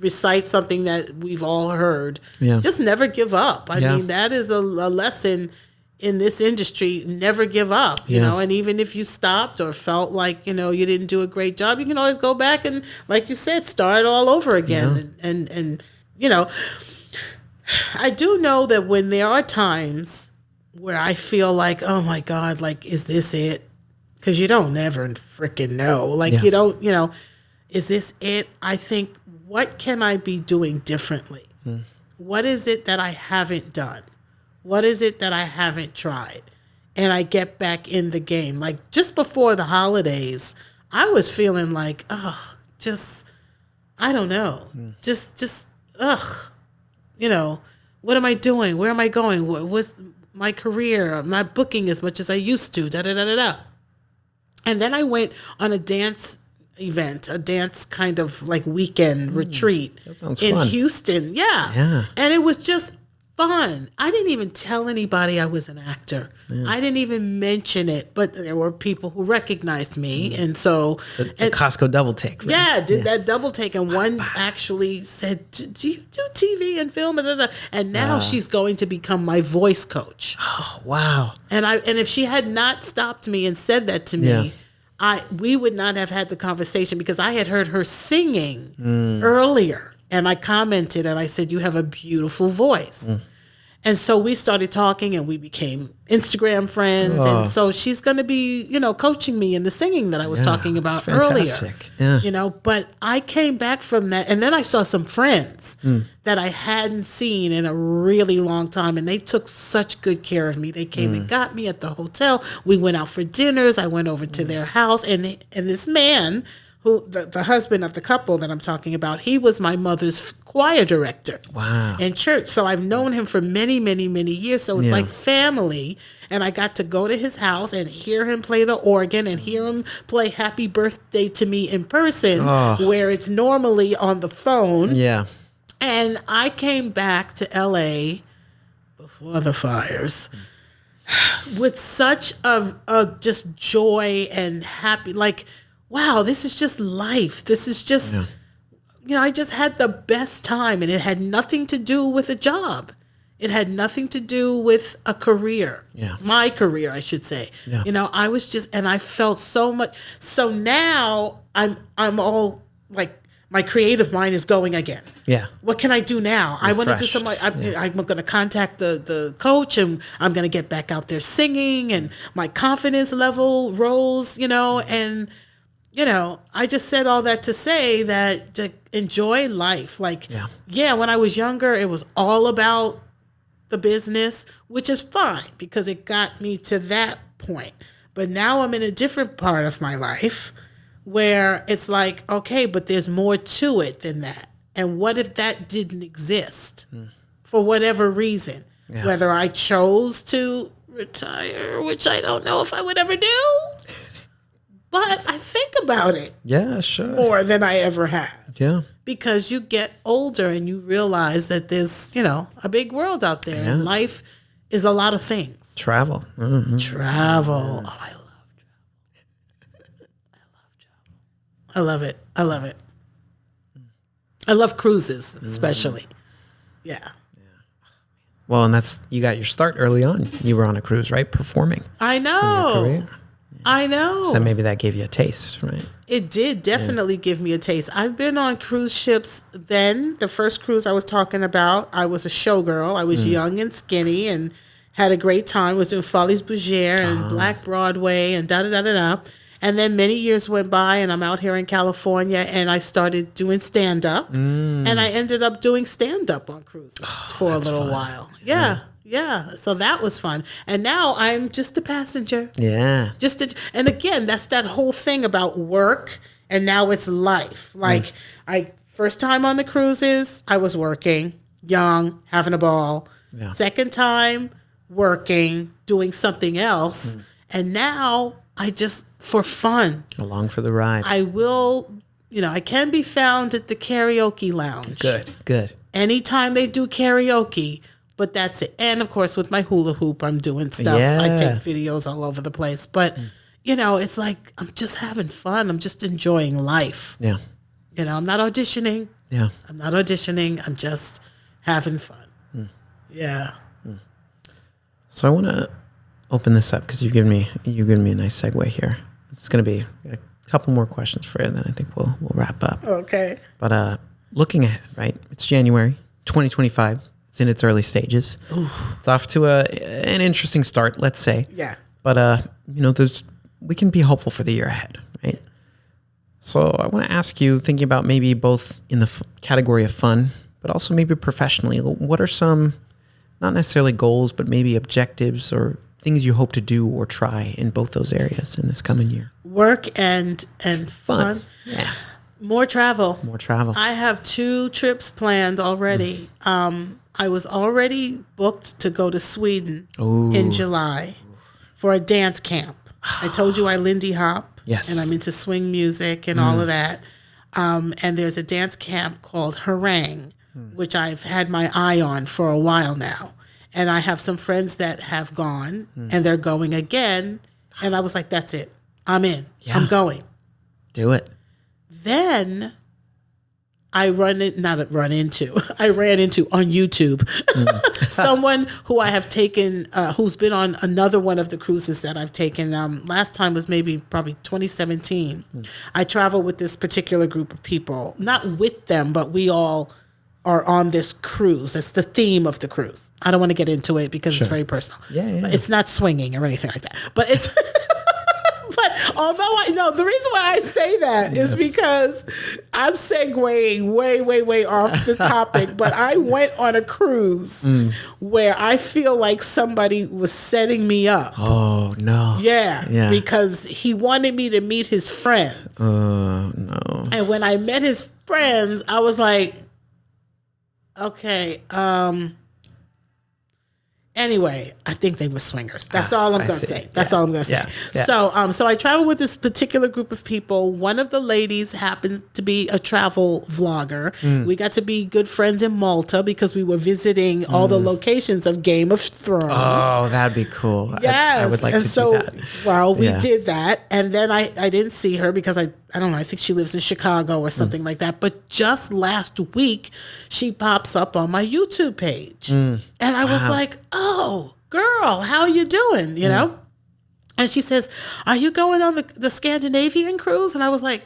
recite something that we've all heard. Yeah. Just never give up. I mean, that is a lesson in this industry. Never give up, you know, and even if you stopped or felt like, you didn't do a great job, you can always go back and, like you said, start all over again. Yeah. And I do know that when there are times where I feel like, oh my God, like, is this it? Because you don't never freaking know. Like, you don't, is this it? I think what can I be doing differently? What is it that I haven't done? What is it that I haven't tried? And I get back in the game. Like just before the holidays, I was feeling like, I don't know. You know, what am I doing? Where am I going? With my career? I'm not booking as much as I used to. And then I went on a dance event, a dance kind of like weekend retreat in fun. Houston. Yeah. And it was just fun. I didn't even tell anybody I was an actor. I didn't even mention it, but there were people who recognized me. And so the Costco double take. Right? Yeah, did that double take. And one actually said, do you do TV and film? And now she's going to become my voice coach. Oh, wow. And if she had not stopped me and said that to me, we would not have had the conversation, because I had heard her singing earlier. And I commented and I said, you have a beautiful voice. And so we started talking and we became Instagram friends. And so she's going to be, coaching me in the singing that I was talking about earlier. Yeah. But I came back from that. And then I saw some friends that I hadn't seen in a really long time. And they took such good care of me. They came and got me at the hotel. We went out for dinners. I went over to their house. And this man, who the husband of the couple that I'm talking about, he was my mother's choir director in church. So I've known him for many, many, many years. So it's like family. And I got to go to his house and hear him play the organ and hear him play Happy Birthday to Me in person, where it's normally on the phone. Yeah. And I came back to LA before the fires with such a just joy and happy, like, wow, this is just life. This is just, I just had the best time, and it had nothing to do with a job. It had nothing to do with a career. Yeah. My career, I should say. Yeah. I was just, and I felt so much. So now I'm all like, my creative mind is going again. Yeah. What can I do now? I want to do something. I'm going to contact the coach, and I'm going to get back out there singing, and my confidence level rose, and I just said all that to say that to enjoy life. Like, when I was younger, it was all about the business, which is fine because it got me to that point. But now I'm in a different part of my life where it's like, okay, but there's more to it than that. And what if that didn't exist for whatever reason? Yeah. Whether I chose to retire, which I don't know if I would ever do. But I think about it more than I ever have. Yeah. Because you get older and you realize that there's, a big world out there. And life is a lot of things. Travel. Travel. Oh, I love travel. I love it. I love it. I love cruises, especially. Yeah. Well, and you got your start early on. You were on a cruise, right? Performing. I know. In your career. I know. So maybe that gave you a taste, right? It did definitely give me a taste. I've been on cruise ships then. The first cruise I was talking about, I was a showgirl. I was young and skinny and had a great time. Was doing Folies Bergère and Black Broadway and da-da-da-da-da. And then many years went by, and I'm out here in California, and I started doing stand-up. And I ended up doing stand-up on cruises for a little while. Yeah, so that was fun. And now I'm just a passenger. Yeah. And again, that's that whole thing about work, and now it's life. Like, first time on the cruises, I was working, young, having a ball. Yeah. Second time, working, doing something else. And now I just, for fun. Along for the ride. I will, I can be found at the karaoke lounge. Good. Anytime they do karaoke. But that's it. And, of course, with my hula hoop, I'm doing stuff. Yeah. I take videos all over the place. But, it's like I'm just having fun. I'm just enjoying life. Yeah. I'm not auditioning. Yeah. I'm not auditioning. I'm just having fun. Yeah. So I want to open this up because you've given me a nice segue here. It's going to be a couple more questions for you, and then I think we'll wrap up. Okay. But looking ahead, right? It's January 2025. It's in its early stages. Ooh. It's off to an interesting start, let's say. Yeah. But we can be hopeful for the year ahead, right? So I want to ask you, thinking about maybe both in the category of fun, but also maybe professionally, what are some, not necessarily goals, but maybe objectives or things you hope to do or try in both those areas in this coming year? Work and fun. Yeah. More travel. More travel. I have 2 trips planned already. I was already booked to go to Sweden in July for a dance camp. I told you I Lindy Hop. Yes. And I'm into swing music and all of that. And there's a dance camp called Harangue, which I've had my eye on for a while now. And I have some friends that have gone and they're going again. And I was like, that's it. I'm in. Yeah. I'm going. Do it. Then I ran into on YouTube someone who I have taken, who's been on another one of the cruises that I've taken. Last time was probably 2017. I traveled with this particular group of people, not with them, but we all are on this cruise. That's the theme of the cruise. I don't want to get into it because it's very personal. Yeah. It's not swinging or anything like that, but it's. But although the reason why I say that is because I'm segueing way off the topic, but I went on a cruise where I feel like somebody was setting me up. Oh, no. Yeah. Because he wanted me to meet his friends. Oh, no. And when I met his friends, I was like, okay, anyway, I think they were swingers. That's all I'm going to say. That's all I'm going to say. Yeah. So I traveled with this particular group of people. One of the ladies happened to be a travel vlogger. We got to be good friends in Malta because we were visiting all the locations of Game of Thrones. Oh, that'd be cool. Yes. I would like to do that. Well, we did that. And then I didn't see her because I don't know, I think she lives in Chicago or something like that. But just last week, she pops up on my YouTube page. And I was like, oh, girl, how you doing? You know? And she says, are you going on the Scandinavian cruise? And I was like,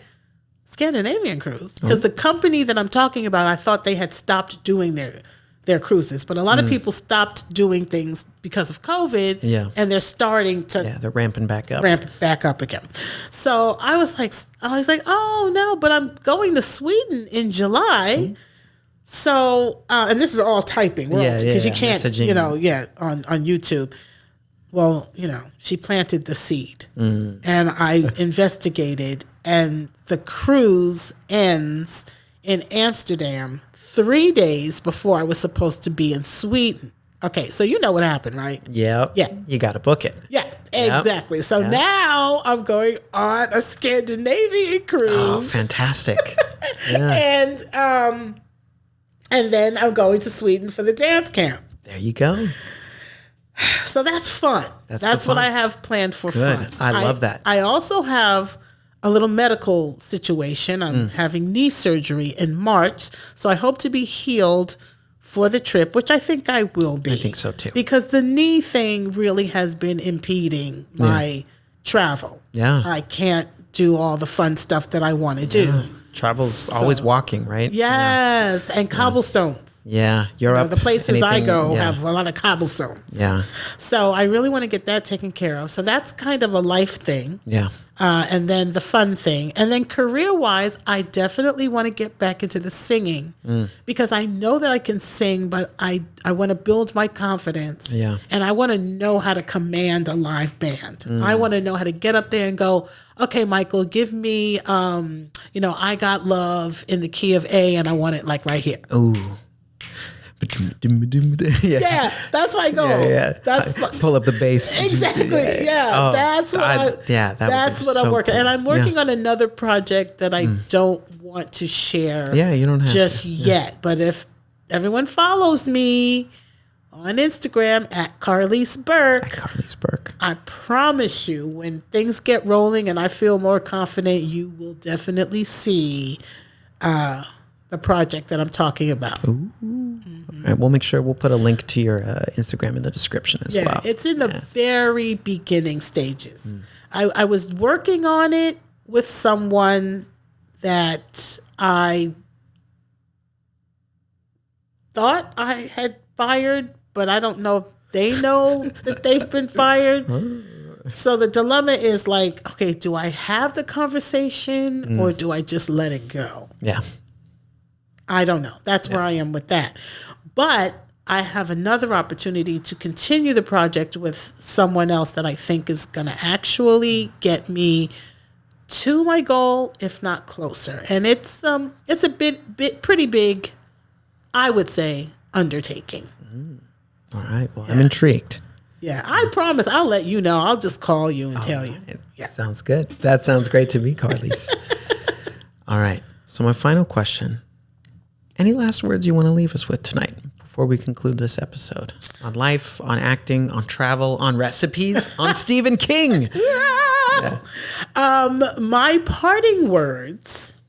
Scandinavian cruise? Because the company that I'm talking about, I thought they had stopped doing their cruises. But a lot of people stopped doing things because of COVID. Yeah. And they're starting to... Yeah, they're ramping back up. Ramp back up again. So I was like, oh, no, but I'm going to Sweden in July. So, and this is all typing, because you can't, on YouTube. Well, she planted the seed and I investigated, and the cruise ends in Amsterdam 3 days before I was supposed to be in Sweden. Okay, so you know what happened, right? Yeah. You got to book it. Yeah, exactly. So now I'm going on a Scandinavian cruise. Oh, fantastic. Yeah. And then I'm going to Sweden for the dance camp. There you go. So that's fun. That's what I have planned for fun. I love that. I also have a little medical situation. I'm having knee surgery in March. So I hope to be healed for the trip, which I think I will be. I think so too. Because the knee thing really has been impeding my travel. Yeah. I can't do all the fun stuff that I want to do. Travel's always walking, right? Yes, and cobblestones. Yeah, Europe. The places I go have a lot of cobblestones. Yeah. So I really want to get that taken care of. So that's kind of a life thing. Yeah. And then the fun thing. And then career-wise, I definitely want to get back into the singing because I know that I can sing, but I want to build my confidence. Yeah. And I want to know how to command a live band. I want to know how to get up there and go, okay, Michael, give me, I Got Love in the key of A, and I want it like right here. Ooh. Yeah, that's my goal. Yeah. Pull up the bass. Exactly. Yeah, that's what I'm working. Cool. And I'm working on another project that I don't want to share. Yeah, you don't have just yet. But if everyone follows me on Instagram at Carlease Burke, I promise you, when things get rolling and I feel more confident, you will definitely see the project that I'm talking about. Ooh. All right, we'll make sure we'll put a link to your Instagram in the description as well. Yeah, it's in the very beginning stages. I was working on it with someone that I thought I had fired, but I don't know if they know that they've been fired. So the dilemma is like, okay, do I have the conversation or do I just let it go? Yeah. I don't know. That's where I am with that. But I have another opportunity to continue the project with someone else that I think is going to actually get me to my goal, if not closer. And it's a pretty big, I would say, undertaking. All right. Well, I'm intrigued. Yeah, I promise I'll let you know. I'll just call you and tell you. Yeah. Sounds good. That sounds great to me, Carlease. All right. So my final question. Any last words you want to leave us with tonight before we conclude this episode? On life, on acting, on travel, on recipes, on Stephen King? Yeah. My parting words,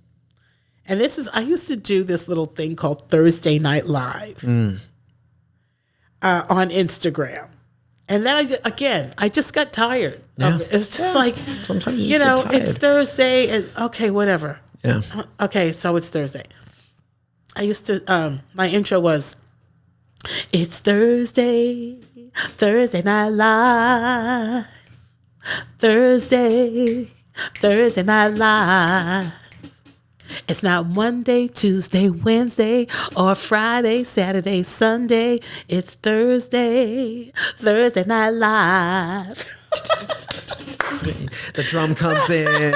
and this is, I used to do this little thing called Thursday Night Live on Instagram. And then I just got tired of it. It's just like, sometimes you just get tired. It's Thursday and okay, whatever. Yeah. Okay, so it's Thursday. I used to, my intro was, it's Thursday Night Live. Thursday Night Live. It's not Monday, Tuesday, Wednesday, or Friday, Saturday, Sunday. It's Thursday Night Live. The drum comes in.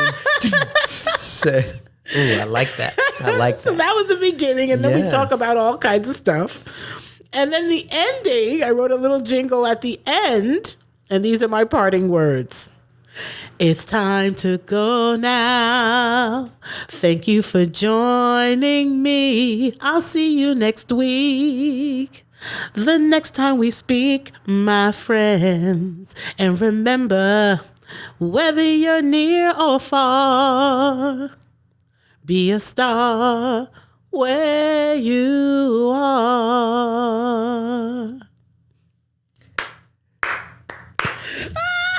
Ooh, I like that. So that was the beginning, and then we talk about all kinds of stuff. And then the ending, I wrote a little jingle at the end, and these are my parting words. It's time to go now. Thank you for joining me. I'll see you next week. The next time we speak, my friends. And remember, whether you're near or far, be a star where you are.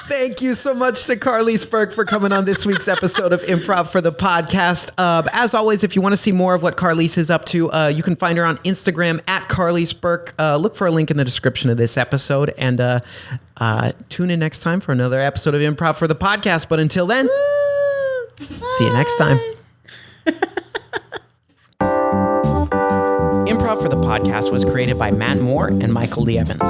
Thank you so much to Carlease Burke for coming on this week's episode of Improv for the Podcast. As always, if you want to see more of what Carlease is up to, you can find her on Instagram at Carlease Burke. Look for a link in the description of this episode, and tune in next time for another episode of Improv for the Podcast. But until then, see you next time. Improv for the Podcast was created by Matt Moore and Michael Lee Evans.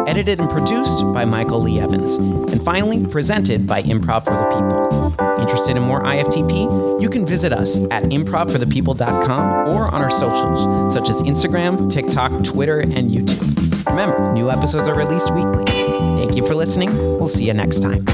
Edited and produced by Michael Lee Evans. And finally, presented by Improv for the People. Interested in more IFTP? You can visit us at improvforthepeople.com or on our socials, such as Instagram, TikTok, Twitter, and YouTube. Remember, new episodes are released weekly. Thank you for listening. We'll see you next time.